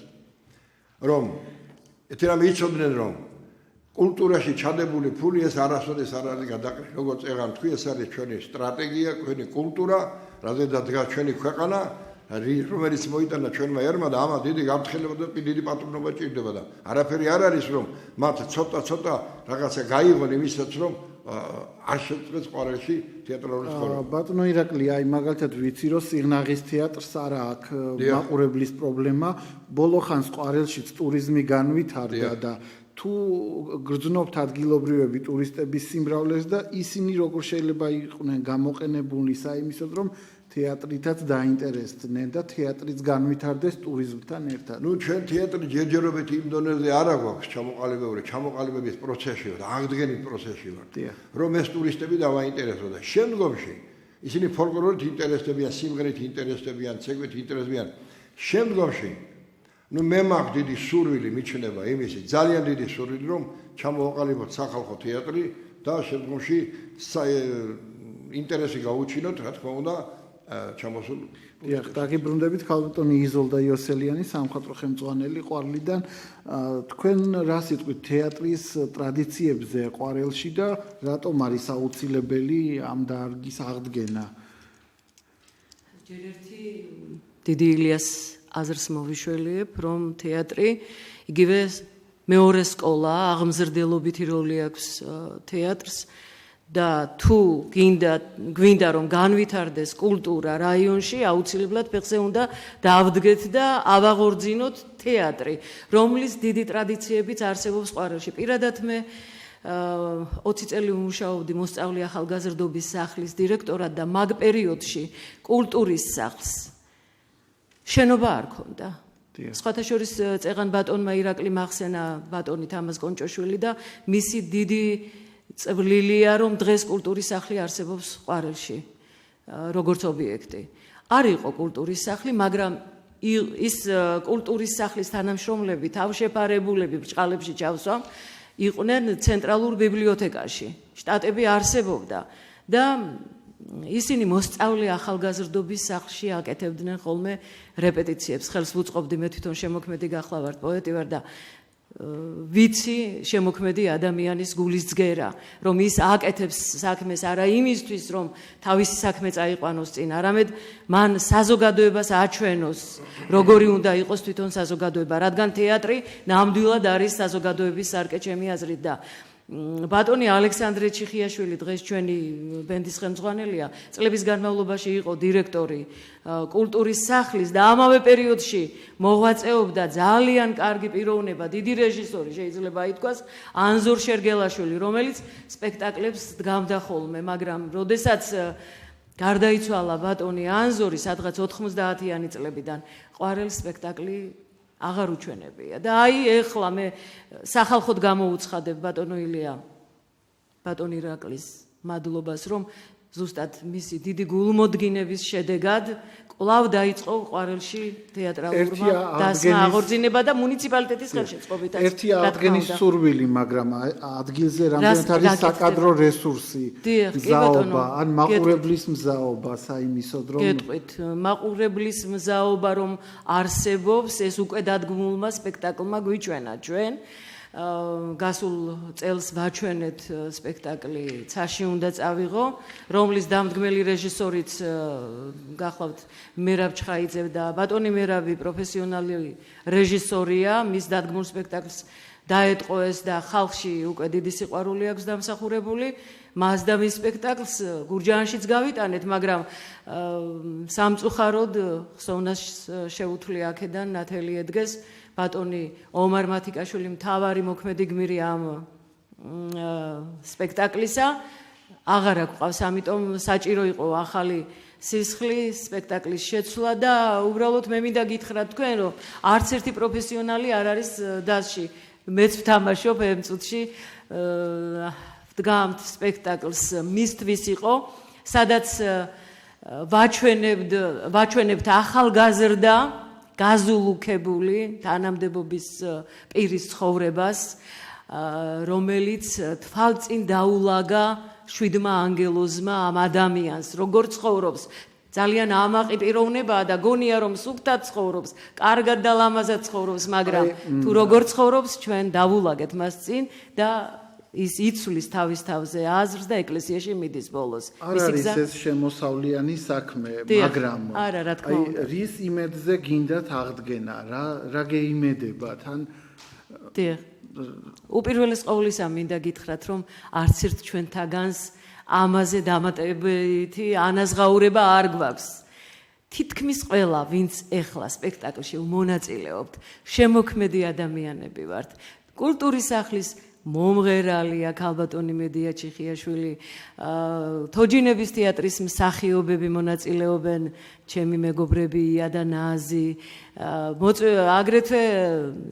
რომ ეთი რამე იცოდნენ რომ კულტურაში ჩადებული ფული ეს არასოდეს არ არის გადაყრილი. როგორც წეგან თქვი, ეს არის ჩვენი სტრატეგია, ჩვენი კულტურა, რადგან დგას ჩვენი ქვეყანა რომელიც მოიტანა ჩვენმა ერმა და ამას დიდი გაფრთხილება და დიდი პატრონობა ჭირდება და არაფერი არ არის რომ მათ ცოტა რაღაცა გაიღონ იმისაც რომ არ შეწყდეს ყვარელში თეატრალური ცხოვრება. ბატონო ირაკლი, აი მაგალითად ვიცი რომ სიღნაღის თეატრს არა აქვს მაყურებლის პრობლემა, ბოლო ხანს ყვარელშიც ტურიზმი განვითარდა და თუ გრძნობთ ადგილობრივები ტურისტების სიმრავლეს და ისინი როგორ შეიძლება იყვნენ გამოყენებული საიმისოდ რომ თეატრითაც დაინტერესდნენ და თეატრიც განვითარდეს ტურიზმთან ერთად. ნუ ჩვენ თეატრი ჯერჯერობით იმ დონეზე არ აქვს ჩამოყალიბების პროცესში და აღდგენის პროცესში ვართ. რომ ეს ტურისტები დავაინტერესოთ და შემდგომში ისინი ფოლკლორით ინტერესდებიან, სიმღერით ინტერესდებიან, ცეკვით ინტერესდებიან. შემდგომში ნუ მე მაქვს დიდი სურვილი მიჩნდება იმისი, ძალიან დიდი სურვილი რომ ჩამოვაყალიბოთ სახალხო თეატრი და შემდგომში ინტერესი გაუჩინოთ, რა თქმა უნდა ჩამოსულ. დიახ, დაგიბრუნდებით ქალბატონი იზოლდა იოსელიანი, სამხატვრო ხელმძღვანელი ყვარლიდან. თქვენ რა სიტყვით თეატრის ტრადიციებზე ყვარელში და რატომ არის აუცილებელი ამ დარგის აღდგენა? ჯერ ერთი დიდი ილიას აზრს მოვიშველიებ, რომ თეატრი იგივე მეორე სკოლა, აღმზრდელობითი როლი აქვს თეატრს და თუ გვინდა რომ განვითარდეს კულტურა რაიონში, აუცილებლად ფეხზე უნდა დავდგეთ და ავაღორძინოთ თეატრი, რომლის დიდი ტრადიციებიც არსებობს ყვარელში. პირადად მე 20 წელი ვმუშაობდი მოსწავლე ახალგაზრდობის სახლის დირექტორად და მაგ პერიოდში კულტურის სახლს შენობა არ ქონდა. სხვათა შორის წეღან ბატონმა ირაკლი მახსენა ბატონი თამაზ კონჭოშვილი და მისი დიდი წვლილია რომ დღეს კულტურის სახლი არსებობს ყვარელში როგორც ობიექტი. არ იყო კულტურის სახლი, მაგრამ ის კულტურის სახლის თანამშრომლები, თავშეფარებულები ბრჭყალებში ჩავსვამ, იყვნენ ცენტრალურ ბიბლიოთეკაში. შტატები არსებობდა და ისინი მოსწავლე ახალგაზრდობის სახლში აკეთებდნენ ხოლმე რეპეტიციებს. ხელს ვუწყობდი, მე თვითონ შემოქმედი გახლა ვარ, პოეტი ვარ და ვიცი შემოქმედი ადამიანის გულის ძგერა, რომ ის აკეთებს საქმეს არა იმისთვის, რომ თავისი საქმე წაიყვანოს წინ, არამედ მან საზოგადოებას აჩვენოს, როგორი უნდა იყოს თვითონ საზოგადოება, რადგან თეატრი ნამდვილად არის საზოგადოების სარკე ჩემი აზრით და ბატონი ალექსანდრე ჩიხიაშვილი დღეს ჩვენი ბენდის ხელმძღვანელია, წლების განმავლობაში იყო დირექტორი კულტურის სახლის და ამავე პერიოდში მოღვაწეობდა ძალიან კარგი პიროვნება, დიდი რეჟისორი შეიძლება ითქვას, ანზორ შერგელაშვილი, რომელიც სპექტაკლებს დგამდა ხოლმე, მაგრამ როდესაც გარდაიცვალა ბატონი ანზორი, სადღაც 90-იანი წლებიდან ყვარელ სპექტაკლი აღარ უჩვენებია და აი ეხლა მე სახალხოდ გამოუცხადებ ბატონო ილია ბატონ ირაკლის მადლობას რომ ზუსტად მისი დიდი გულმოდგინების შედეგად კვლავ დაიწყო ყვარელში თეატრალურმა დასმა აღორძინება და მუნიციპალიტეტის ხელშეწყობითაც ერთი აღდგენის სურვილი, მაგრამ ადგილზე რამდენად არის საკადრო რესურსი, მზაობა, ან მაყურებლის მზაობა საიმისოდ რომ გეტყვით, მაყურებლის მზაობა რომ არსებობს, ეს უკვე დადგმულმა სპექტაკლმა გვიჩვენა ჩვენ. გასულ წელს ვაჩვენეთ სპექტაკლი ცაში უნდა წავიღო, რომლის დამდგმელი რეჟისორიც გახლავთ მერაბ ჩხაიძე და ბატონი მერაბი პროფესიონალი რეჟისორია, მის დადგმულ სპექტაკლს დაეტყო ეს და ხალხში უკვე დიდი სიყვარული აქვს დამსახურებული. მას და მის სპექტაკლს გურჯაანშიც გავიტანეთ, მაგრამ სამწუხაროდ ხსოვნას შეუთვლი აქედან ნათელი ედგეს. ბატონი ომარ მათიკაშვილი მთავარი მოქმედი გმირი ამ სპექტაკლისა აღარ აქვს, ამიტომ საჭირო იყო ახალი სისხლი სპექტაკლის შეცვლა და უბრალოდ მე მინდა გითხრათ თქვენ, რომ არც ერთი პროფესიონალი არ არის დასში. მეც ვთამაშობ ამ წუთში ვდგამთ სპექტაკლს მისთვის იყო, სადაც ვაჩვენებთ ახალგაზრდა გაზულუქებული თანამდებობის პირის ცხოვრებას, რომელიც თვალწინ დაულაგა 7 ანგელოზმა ამ ადამიანს, როგორ ცხოვრობს. ძალიან ამაყი პიროვნებაა და გონია რომ სუფთად ცხოვრობს, კარგად და ლამაზად ცხოვრობს, მაგრამ თუ როგორ ცხოვრობს, ჩვენ დავულაგეთ მას წინ და ის იცვლის თავის თავზე აზრს და ეკლესიაში მიდის ბოლოს. არ არის ეს შემოსავლიანი საქმე, მაგრამ არა, რა თქმა უნდა. რის იმედზე გინდათ აღდგენა, რა გეიმედებათ, ან უპირველეს ყოვლისა მინდა გითხრათ, რომ არც ერთ ჩვენთაგანს ამაზე დამატებითი ანაზღაურება არ გვაქვს. თითქმის ყველა, ვინც ეხლა სპექტაკლში მონაწილეობთ, შემოქმედი ადამიანები ვართ. კულტურის სახლის მომღერალია ქალბატონი მედია ჩიხიაშვილი, თოჯინების თეატრის მსახიობები მონაწილეობენ, ჩემი მეგობრები ია და ნაზი, აგრეთვე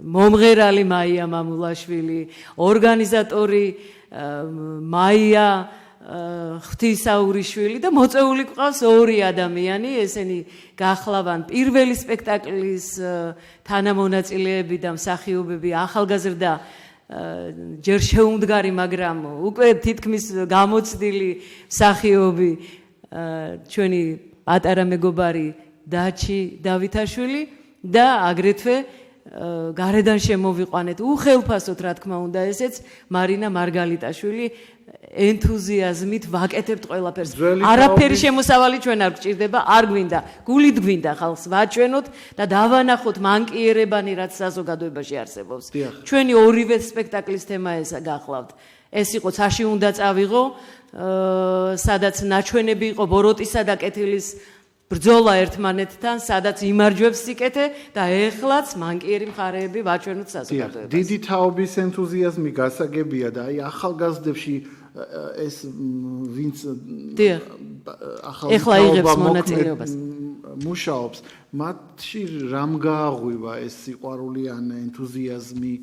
მომღერალი მაია მამულაშვილი, ორგანიზატორი მაია ღვთისაურიშვილი და მოწეული ყავს 2 ადამიანი, ესენი გახლავან პირველი სპექტაკლის თანამონაწილეები და მსახიობები, ახალგაზრდა ჯერ შეუმდგარი, მაგრამ უკვე თითქმის გამოცდილი მსახიობი ჩვენი პატარა მეგობარი დაჩი დავითაშვილი და აგრეთვე გარედან შემოვიყვანეთ უხელფასოდ, რა თქმა უნდა, ესეც მარინა მარგალიტაშვილი. ენთუზიაზმით ვაკეთებთ ყველაფერს. არაფერი შემოსავალი ჩვენ არ გჭირდება, არ გვინდა, გულით გვინდა ხალხს ვაჩვენოთ და დავანახოთ მანკიერებანი, რაც საზოგადოებაში არსებობს. ჩვენი ორივე სპექტაკლის თემა ესა გახლავთ. ეს იყო ცაში უნდა წავიღო, სადაც ნაჩვენები იყო ბოროტისა და კეთილის ბრძოლა ერთმანეთთან, სადაც იმარჯვებს სიკეთე და ეხლაც მანკიერი მხარეები ვაჩვენოთ საზოგადოებას. დიდი თაობის ენთუზიაზმი გასაგებია და აი ახალგაზრდებში ეს ვინც ეხლა იღებს მონაწილეობას მუშაობს, მათში რამ გააღვივა ეს სიყვარული ან ენთუზიაზმი?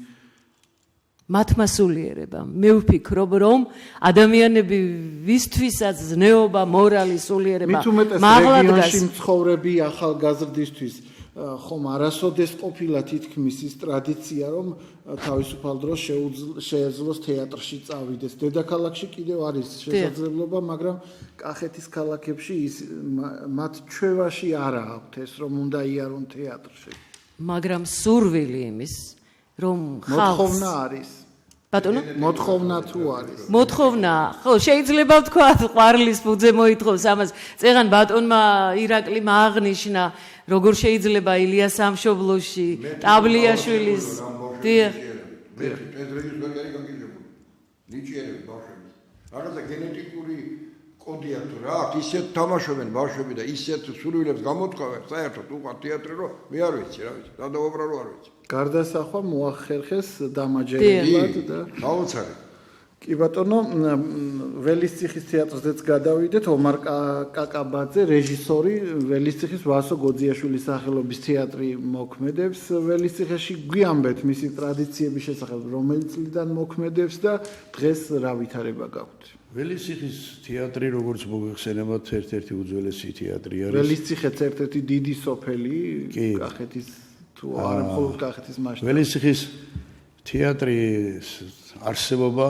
მათმა სულიერება. მე ვფიქრობ, რომ ადამიანები ვისთვისაც ზნეობა, მორალი, სულიერება მით უმეტეს რეგიონში მცხოვრები ახალგაზრდისთვის ხომ არასოდეს ყოფილა თითქმის ის ტრადიცია, რომ თავისუფალ დროს შეეძლოს თეატრში წავიდეს. დედაქალაქში კიდევ არის შესაძლებლობა, მაგრამ კახეთის ქალაქებში ის მათ ჩვევაში არა აქვთ ეს, რომ უნდა იარონ თეატრში. მაგრამ სურვილი იმის, რომ მოთხოვნა არის. ბატონო, მოთხოვნა თუ არის? მოთხოვნა, ხო, შეიძლება ვთქვა, ყვარლის ფუძე მოითხოვს ამას. წეგან ბატონმა ირაკლიმ აღნიშნა, როგორ შეიძლება ილია სამშობლოში, ტაბლიაშვილის. დიახ. მე პედრეგის ვერ არის გაგიგებული. ნიჭიერები ბავშვები. რაღაცა გენეტიკური კოდია თუ რა აქვს, ისეთ თამაშობენ ბავშვები და ისეთ სურვილებს გამოთქვამენ, საერთოდ უყვართ თეატრი, რომ მე არ ვიცი რა ვიცი, და უბრალოდ არ ვიცი. გარდასახვა მოახერხეს დამაჯერებლად და გაუცარი. კი ბატონო, ველისციხის თეატრზეც გადავიდეთ, ომარ კაკაბაძე, რეჟისორი, ველისციხის ვასო გოძიაშვილის სახელობის თეატრი მოქმედებს ველისციხეში. გვიამბეთ მისი ტრადიციების შესახებ, რომელი წლიდან მოქმედებს და დღეს რა ვითარება გაქვთ? ველისციხის თეატრი, როგორც მოგეხსენებათ, ერთ-ერთი უძველესი თეატრი არის. ველისციხეც ერთ-ერთი დიდი სოფელი კახეთის თუ არა მხოლოდ კახეთის მასშტაბით. ველისციხის თეატრის არსებობა,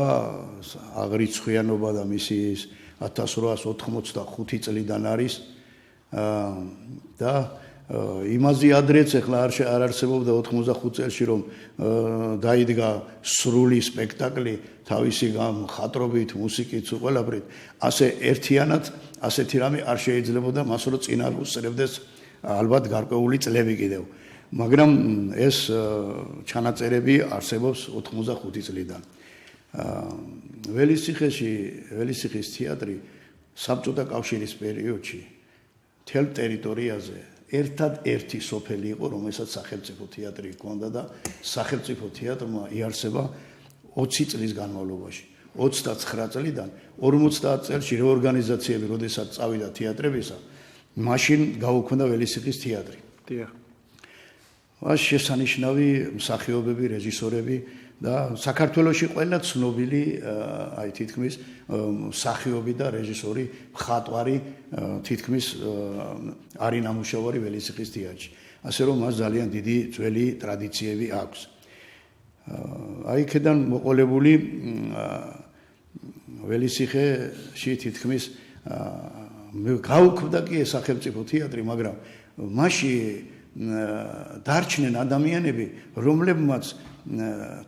აღრიცხვიანობა და მისი 1885 წლიდან არის და იმაზე ადრეც ახლა არ არსებობდა 85 წელში რომ დაიდგა სრული სპექტაკლი თავისი მხატვრობით, მუსიკით, ყველაფრით. ასე ერთიანად ასეთი რამე არ შეიძლებოდა მას რომ წინა უსწრებდეს ალბათ გარკვეული წლები კიდევ. მაგრამ ეს ჩანაწერები არსებობს 85 წლიდან. ველისციხის თეატრი საბჭოთა კავშირის პერიოდში მთელ ტერიტორიაზე ერთადერთი სოფელი იყო, რომელსაც სახელმწიფო თეატრი ჰქონდა და სახელმწიფო თეატრმა იარსება 20 წლის განმავლობაში. 29 წლიდან 50 წელში რეორგანიზაციები, როდესაც წავიდა თეატრებისა, მაშინ გაუქმდა ველისციხის თეატრი. დიახ. მას შესანიშნავი მსახიობები, რეჟისორები და საქართველოში ყველა ცნობილი აი თითქმის მსახიობი და რეჟისორი, მხატვარი თითქმის არის ნამუშევარი ველისციხის თეატრში. ასე რომ მას ძალიან დიდი ძველი ტრადიციები აქვს. აი იქიდან მოყოლებული ველისციხეში თითქმის გაუქმდა კი ეს სახელმწიფო თეატრი, მაგრამ მასში დარჩნენ ადამიანები, რომლებმაც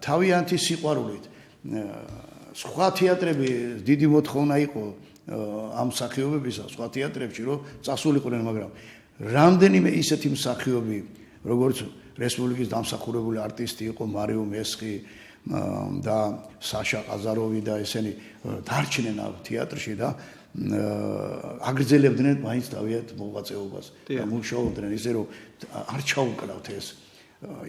თავიანთი სიყვარულით სხვა თეატრები დიდი მოთხოვნა იყო ამ მსახიობებისა, სხვა თეატრებში რომ წასულიყვნენ, მაგრამ რამდენიმე ისეთი მსახიობი, როგორც რესპუბლიკის დამსახურებული არტისტი იყო მარიო მესხი და საშა ყაზაროვი და ესენი დარჩნენ ამ თეატრში და აგრძელებდნენ მაინც თავიანთ მოღვაწეობას და მუშაობდნენ ისე რომ არ ჩაუკრავთ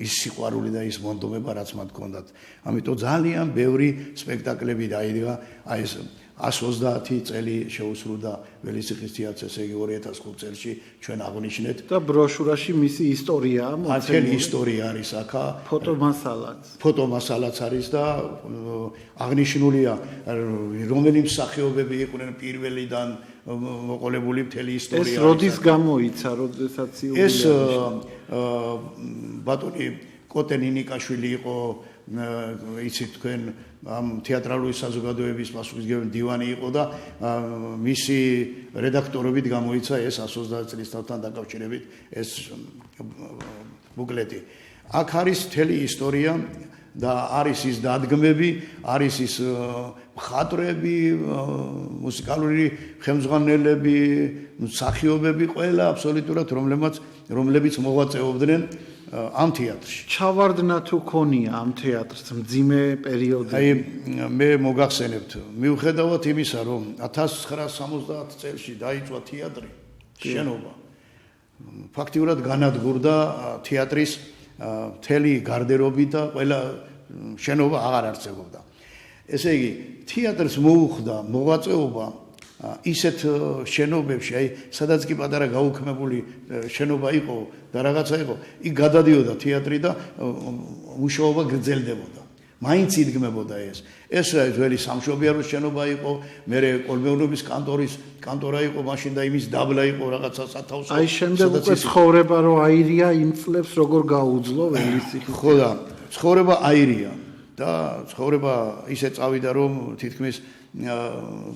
ის სიყვარული და ის მონდომება რაც მათ ჰქონდათ. ამიტომ ძალიან ბევრი სპექტაკლები დაიდგა, აი ეს 130 წელი შეუსრულდა ველისციხის თეატრს, ესე იგი 2005 წელში ჩვენ აღნიშნეთ და ბროშურაში მისი ისტორიაა მოცემული. ისტორია არის აქა, ფოტომასალაც არის და აღნიშნულია რომელი მსახიობები იყვნენ პირველიდან მოყოლებული მთელი ისტორია. ეს როდის გამოიცა, როდესაც ეს ბატონი კოტენინიკაშვილი იყო, იცით თქვენ ამ თეატრალური საზოგადოების პასუხისმგებელი დივანი იყო და მისი რედაქტორობით გამოიცა ეს 130 წლის თავთან დაკავშირებით ეს ბუკლეტი. აქ არის მთელი ისტორია და არის ის დადგმები, არის ის მხატვრები, მუსიკალური ხელმძღვანელები, მსახიობები, ყველა აბსოლუტურად რომლებიც მოღვაწეობდნენ ამ თეატრში. ჩავარდნა თუ ქონია ამ თეატრს მძიმე პერიოდი? აი მე მოგახსენებთ, მიუხედავად იმისა, რომ 1970 წელში დაიწვა თეატრი, შენობა ფაქტიურად განადგურდა თეატრის მთელი გარდერობი და ყველა შენობა აღარ არსებობდა. ესე იგი, თეატრს მოუხდა მოღვაწეობა ისეთ შენობებში, აი სადაც კი პატარა გაუქმებული შენობა იყო და რაღაცა იყო, იქ გადადიოდა თეატრი და მუშაობა გრძელდებოდა. მაინც იდგმებოდა ეს. ეს ძველი სამშობიაროს შენობა იყო, მერე კოლმეურნეობის კანტორა იყო, მაშინ და იმის დაბლა იყო რაღაცა სათავსო. აი შემდეგ უკვე ცხოვრება რო აირია იმ წლებს როგორ გაუძლო ველისიხის. ხო და ცხოვრება აირია და ცხოვრება ისე წავიდა რომ თითქმის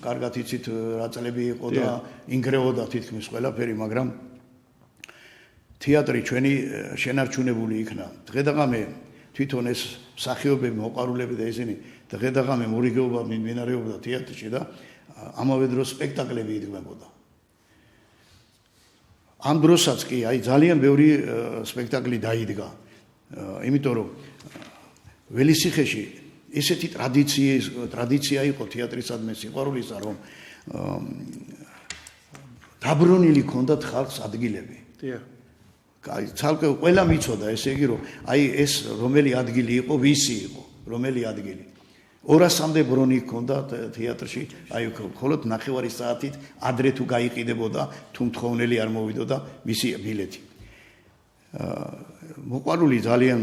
კარგად იცით რა წლები იყო და ინგრეოდა თითქმის ყველაფერი, მაგრამ თეატრი ჩვენი შენარჩუნებული იქნა. დღე-დღამე თვითონ ეს მსახიობები, მოყვარულები და ისინი დღე-დღამე მორიგეობა მიმდინარეობდა თეატრში და ამავე დროს სპექტაკლები იდგმებოდა. ამ დროსაც კი აი ძალიან ბევრი სპექტაკლი დაიდგა. იმიტომ რომ ველისიხეში ესეთი ტრადიცია იყო თეატრისადმი სიყვარულისა, რომ დაბრუნილი ჰქონდათ ხალხს ადგილები. აი ცალკე ყველა მიცოდა, ესე იგი რომ აი ეს რომელი ადგილი იყო, ვისი იყო, რომელი ადგილი. 200-მდე ბრონი ჰქონდა თეატრში, აი მხოლოდ 9 საათით ადრე თუ გაიყიდებოდა, თუ მთხოვნელი არ მოვიდოდა მისი ბილეთი. მოყვარული ძალიან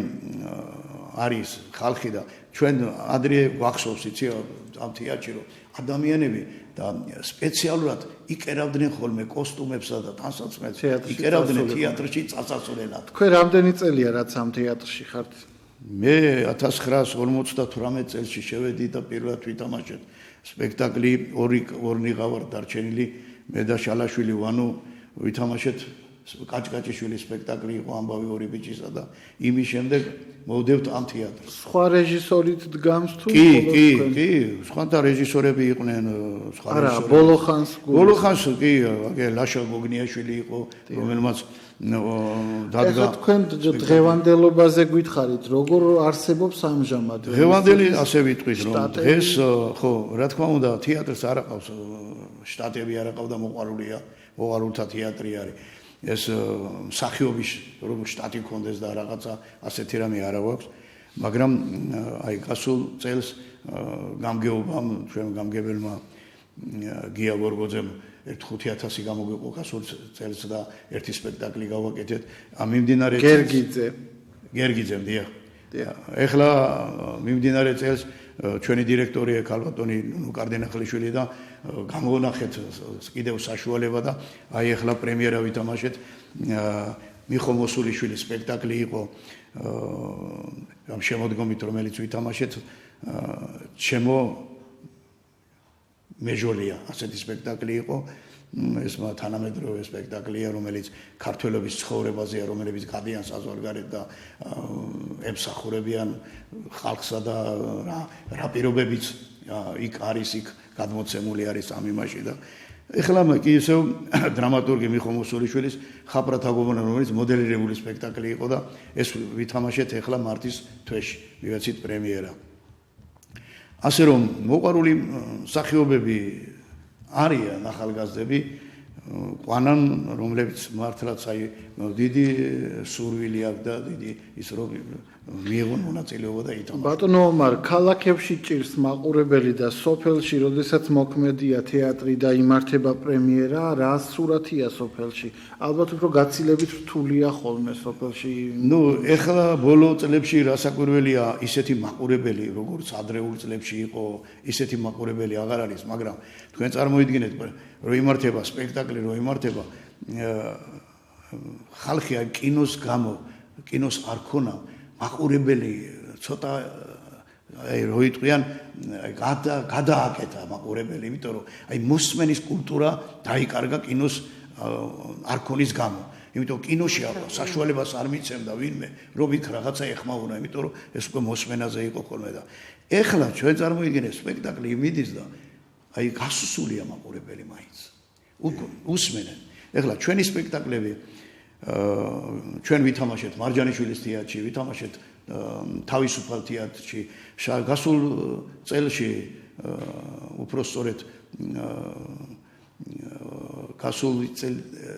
არის ხალხი და ჩვენ ადრე გვახსოვს იცი ამ თეატრში რომ ადამიანები და სპეციალურად იყერავდნენ ხოლმე კოსტუმებსა და თანსაცმელს იყერავდნენ თეატრში წასასვლელად. თქვენ რამდენი წელია რაც ამ თეატრში ხართ? მე 1958 წელს შევედი და პირველად ვითამაშეთ სპექტაკლი ორნიღა ვარ დარჩენილი მე და შალაშვილი ვანო ვითამაშეთ კაჭკაჭიშვილის სპექტაკლი იყო ამბავი ორი ბიჭისა და იმის შემდეგ მოვდევთ ამ თეატრს. სხვა რეჟისორით დგამს თუ კი, სხვათა რეჟისორები იყვნენ, სხვა რეჟისორები. ბოლოხანს კი, ლაშა გოგნიაშვილი იყო, რომელმაც დადგა. ეხლა თქვენ დღევანდელობაზე გითხარით, როგორ არსებობს ამჟამად? დღევანდელი ასე ვიტყვით, რომ დღეს ხო, რა თქმა უნდა, თეატრს არ აყავს, შტატები არ აყავდა მოყვარულია, მოყვარულთა თეატრი არის. ეს მსახიობის როგორ შტატი ქონდეს და რაღაცა ასეთი რამე არ აქვს, მაგრამ აი გასულ წელს გამგეობამ ჩვენ გამგებელმა გია ვორგოძემ 5,000 გამოგვიყო გასულ წელს და ერთი სპექტაკლი გავაკეთეთ. მიმდინარე გერგიძემ დიახ. ეხლა მიმდინარე წელს ჩვენი დირექტორია ქალბატონი ნუნუ კარდინახლიშვილი და გამოვნახეთ კიდევ საშუალება და აი ეხლა პრემიერა ვითამაშეთ მიხო მოსულიშვილის სპექტაკლი იყო ამ შემოდგომით რომელიც ვითამაშეთ ჩემო მეჟოლია ასეთი სპექტაკლი იყო ეს თანამედროვე სპექტაკლია რომელიც ქართველების ცხოვრებაზეა რომლებიც გადიან საზღვარგარეთ და ემსახურებიან ხალხსა და რა პირობებიც იქ არის იქ გადმოცემული არის ამ იმაში და ეხლა კი ისევ დრამატურგი მიხო მოსულიშვილის ხაბრათა გოგონა რომელიც მოდელირებული სპექტაკლი იყო და ეს ვითამაშეთ ეხლა მარტის თვეში მივეცით პრემიერა ასე რომ მოყვარული მსახიობები არიან ახალგაზრდები ყვანან რომლებიც მართლაც აი დიდი სურვილი აქვს და დიდი ის რომ მიიღონ მონაწილეობა და ითამაშონ. ბატონო ომარ, ქალაქებში ჭირს მაყურებელი და სოფელში, როდესაც მოქმედია თეატრი და იმართება პრემიერა, რა სურათია სოფელში? ალბათ უფრო გაცილებით რთულია ხოლმე სოფელში. ნუ ეხლა ბოლო წლებში რასაკვირველია ისეთი მაყურებელი, როგორც ადრეულ წლებში იყო, ისეთი მაყურებელი აღარ არის, მაგრამ თქვენ წარმოიდგინეთ, რომ იმართება სპექტაკლი, რომ იმართება ხალხი აი კინოს გამო, კინოს არ ქონა მაყურებელი ცოტა აი რო იტყვიან გადააკეთა მაყურებელი, იმიტომ რომ აი მოსმენის კულტურა დაიკარგა კინოს არ ქონის გამო. იმიტომ კინოში საშუალებას არ მიცემდა ვინმე, რომ იქ რაღაცა ეხმაურა, იმიტომ რომ ეს უკვე მოსმენაზე იყო ხოლმე და ეხლა ჩვენ წარმოიდგინეთ სპექტაკლი მიდის და აი გასუსულია მაყურებელი მაინც. უსმენენ. ეხლა ჩვენი სპექტაკლები ჩვენ ვითამაშეთ მარჯანიშვილის თეატრში, ვითამაშეთ თავისუფალ თეატრში, გასულ წელში უფრო სწორედ გასულ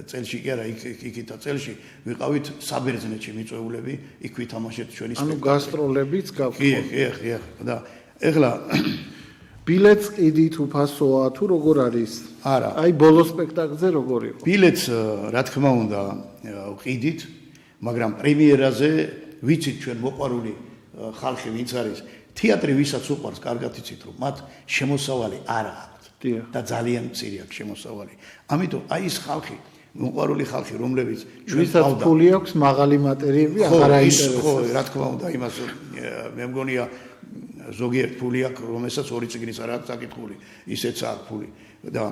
წელში კი არა, იქითა წელში ვიყავით საბერძნეთში მიწვეულები, იქ ვითამაშეთ ჩვენი სპექტაკლი. ანუ გასტროლებიც გაქვთ. კი, და ეხლა ბილეთს ყიდით უფასოა თუ როგორ არის? არა. აი ბოლო სპექტაკლზე როგორ იყო? ბილეთს რა თქმა უნდა ყიდით, მაგრამ პრემიერაზე ვიცით ჩვენ მოყვარული ხალხი ვინც არის, თეატრი ვისაც უყვარს, კარგად იცით რომ მათ შემოსავალი არ აქვთ და ძალიან მცირე აქვს შემოსავალი. ამიტომ აი ეს ხალხი, მოყვარული ხალხი, რომლებიც ვისაც ფული აქვს, მაღალი მატერიები აღარ აინტერესებს. ხო, რა თქმა უნდა, იმას მე მგონია ზოგიერთ ფული აქვს, რომელსაც ორი წიგნის არ აქვს საკითხული, ისეც აქვს ფული და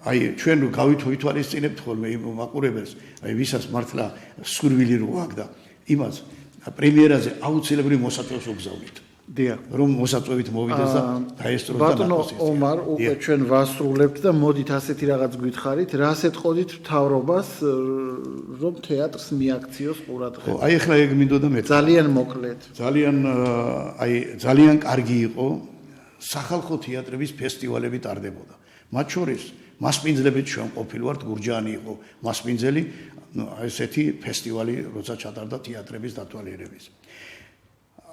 აი ჩვენ რო გავითვალისწინებთ ხოლმე იმ მაყურებელს, აი ვისაც მართლა სურვილი რო აქვს და იმას პრემიერაზე აუცილებლად მოსაწვევს უგზავნით. დიახ, რომ მოსაწვევით მოვიდეს და დაესწროს და ბატონო ომარ, უკვე ჩვენ ვასრულებთ და მოდით ასეთი რაღაც გითხარით, რას ეთყოდით მთავრობას, რომ თეატრს მიაქციოს ყურადღება. აი ახლა ეგ მინდოდა მე. ძალიან მოკლედ. ძალიან კარგი იყო სახალხო თეატრების ფესტივალები ტარდებოდა. მათ შორის მასპინძლებით ჩვენ ყოფილვართ, გურჯაანი იყო მასპინძელი, ესეთი ფესტივალი, როცა ჩატარდა თეატრების დათვალიერების.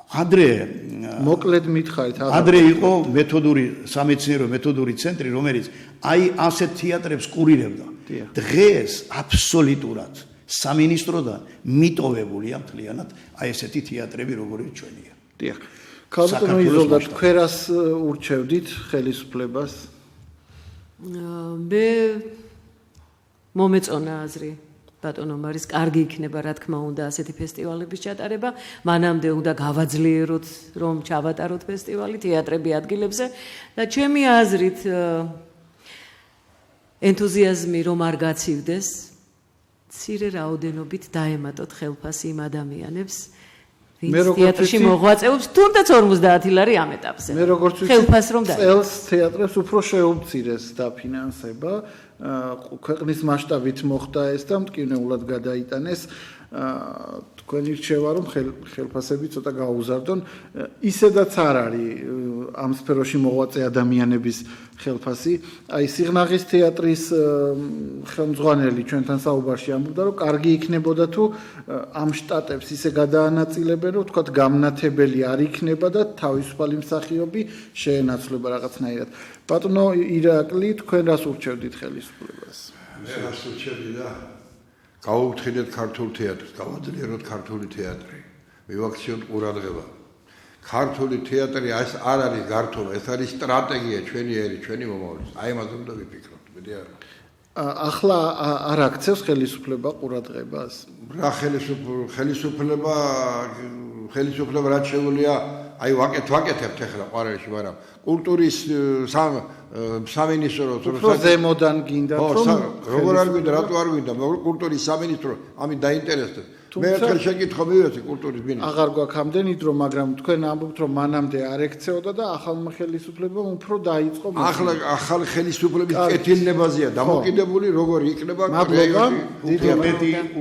მოკლედ მითხარით, ადრე იყო სამეცნიერო მეთოდური ცენტრი, რომელიც აი ასეთ თეატრებს კურირებდა. დღეს აბსოლუტურად სამინისტროდან მიტოვებულია მთლიანად აი ესეთი თეატრები, როგორიც ჩვენია. დიახ. ქალბატონო იზოლდა, თქვენ რას ურჩევდით ხელისუფლებას? მე მომეწონა აზრი. ბატონო მარის კარგი იქნება რა თქმა უნდა ასეთი ფესტივალების ჩატარება, მანამდე უნდა გავაძლიეროთ რომ ჩავატაროთ ფესტივალი თეატრები ადგილებზე და ჩემი აზრით ენთუზიაზმი რომ არ გაცივდეს, მცირე რაოდენობით დაემატოთ ხელფასი იმ ადამიანებს, ვინც თეატრში მოღვაწეობს, თუნდაც 50 ლარი ამ ეტაპზე. მე როგორც ხელფასს რომ წელს თეატრებს უფრო შეუმცირეს დაფინანსება. ქვეყნის მასშტაბით მოხდა ეს და მტკივნეულად გადაიტანეს. თქვენი რჩევა რომ ხელფასები ცოტა გაუზარდონ, ისედაც არ არის ამ სფეროში მოღვაწე ადამიანების ხელფასი. აი სიღნაღის თეატრის ხელმძღვანელი ჩვენთან საუბარში ამბობდა, რომ კარგი იქნებოდა თუ ამ შტატებს ისე გადაანაწილებენ, რომ თქვათ გამნათებელი არ იქნება და თავისუფალი მსახიობი შეენაცვლება რაღაცნაირად. ბატონო ირაკლი, თქვენ რას ურჩევდით ხელისუფლებას? მე რას ურჩევდი და გავუთხილეთ ქართულ თეატრს, გავაძლიეროთ ქართული თეატრი, მივაქციოთ ყურადღება. ქართული თეატრი ეს არ არის გართობა, ეს არის სტრატეგია ჩვენი მომავლის. აი ამაზე უნდა ვიფიქროთ, მეტი არა. ახლა არ აქცევს ხელისუფლება ყურადღებას? რა ხელისუფლება რაც შეუძლია, აი ვაკეთებთ ახლა ყვარეში, მაგრამ კულტურის სამინისტროს რო ზემოდან გინდათ რომ როგორ არ გვინდა, რატო არ გვინდა, კულტურის სამინისტრო ამით დაინტერესდება. მე ერთხელ შეკითხვა მივეცი კულტურის მინისტრს. აღარ გვაქვს ამდენი დრო, მაგრამ თქვენ ამბობთ რომ მანამდე არ ექცეოდა და ახალმა ხელისუფლებამ უფრო დაიწყო. ახალ ხელისუფლების კეთილნებაზეა დამოკიდებული, როგორ იქნება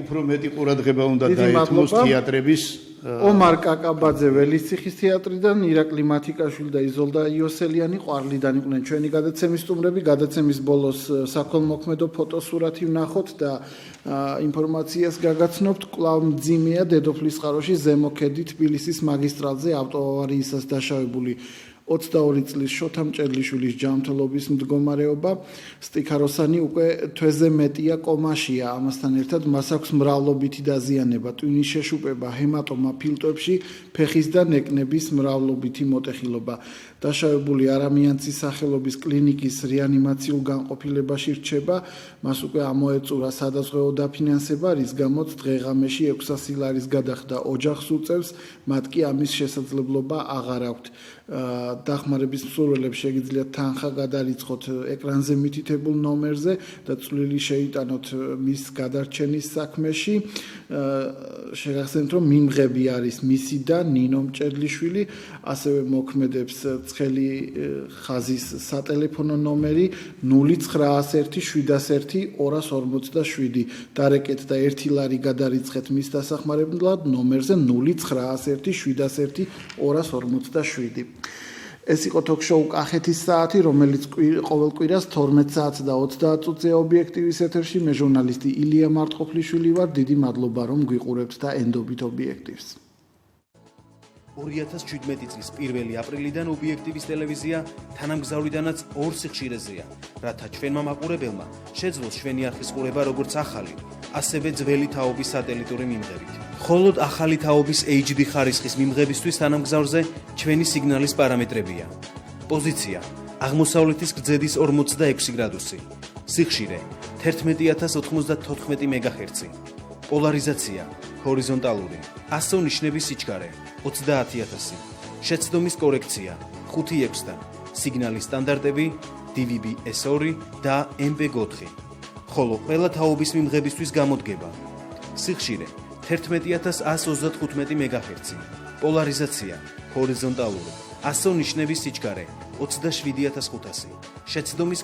უფრო მეტი ყურადღება უნდა დაეთმოს თეატრების ომარ კაკაბაძე ველისციხის თეატრიდან, ირაკლი მათიკაშვილი და იზოლდა იოსელიანი ყვარლიდან იყვნენ ჩვენი გადაცემის სტუმრები. გადაცემის ბოლოს საქველმოქმედო ფოტოსურათი ვნახოთ და ინფორმაციას გაგაცნობთ. კვლავ მძიმეა დედოფლის წყაროში ზემო ქედი თბილისის მაგისტრალზე ავტოავარიისას დაშავებული 22 წლის შოთა მჭედლიშვილის ჯანმრთელობის მდგომარეობა. სტიქაროსანი უკვე თვეზე მეტია კომაშია. ამასთან ერთად მას აქვს მრავლობითი დაზიანება, ტვინის შეშუპება, ჰემატომა ფილტვებში, ფეხის და ნეკნების მრავლობითი მოტეხილობა. დაშავებული არამიანცის სახელობის კლინიკის რეანიმაციულ განყოფილებაში რჩება. მას უკვე ამოეწურა სადაზღვეო დაფინანსება, რის გამოც დღეღამეში 600 ლარის გადახდა ოჯახს უწევს, მათ კი ამის შესაძლებლობა აღარ აქვთ. დახმარების მსურველებს შეგიძლიათ თანხა გადარიცხოთ ეკრანზე მითითებულ ნომერზე და წვლილი შეიტანოთ მის გადარჩენის საქმეში. შეგახსენებთ, რომ მიმღები არის მისი და ნინო მჭედლიშვილი, ასევე მოქმედებს ცხელი ხაზის სატელეფონო ნომერი 0901 701 247. დარეკეთ და 1 ლარი გადარიცხეთ მის დასახმარებლად ნომერზე 0901 701 247. ეს იყო ток-შოუ კახეთის საათი, რომელიც ყოველ კვირას 12 საათს და 30 წუთზე ობიექტივის ეთერში. მე ჟურნალისტი ილია მარტყოფლიშვილი ვარ. დიდი მადლობა რომ გვიყურებთ და ენდობით ობიექტივს. 2017 წლის 1 აპრილიდან ობიექტივის ტელევიზია თანამგზავრიდანაც 2 სიხშირეზეა, რათა ჩვენმა მაყურებელმა შეძლოს ჩვენი არხის ყურება როგორც ახალი, ასევე ძველი თაობის სატელიტური მიმღებით. მხოლოდ ახალი თაობის HD ხარისხის მიმღებისთვის თანამგზავრზე ჩვენი სიგნალის პარამეტრებია. პოზიცია: აღმოსავლეთის გრძედის 46 გრადუსი, სიხშირე 11094 MHz, პოლარიზაცია ჰორიზონტალური, ASO ნიშნების სიჩქარე 30000, შეცდომის კორექცია 5/6-დან, სიგნალის სტანდარტები DVB-S2 და MPEG-4, ხოლო ყველა თაობის მიმღებისთვის გამოდგება: სიხშირე 11135 MHz, პოლარიზაცია ჰორიზონტალური, ASO ნიშნების სიჩქარე 27500, შეცდომის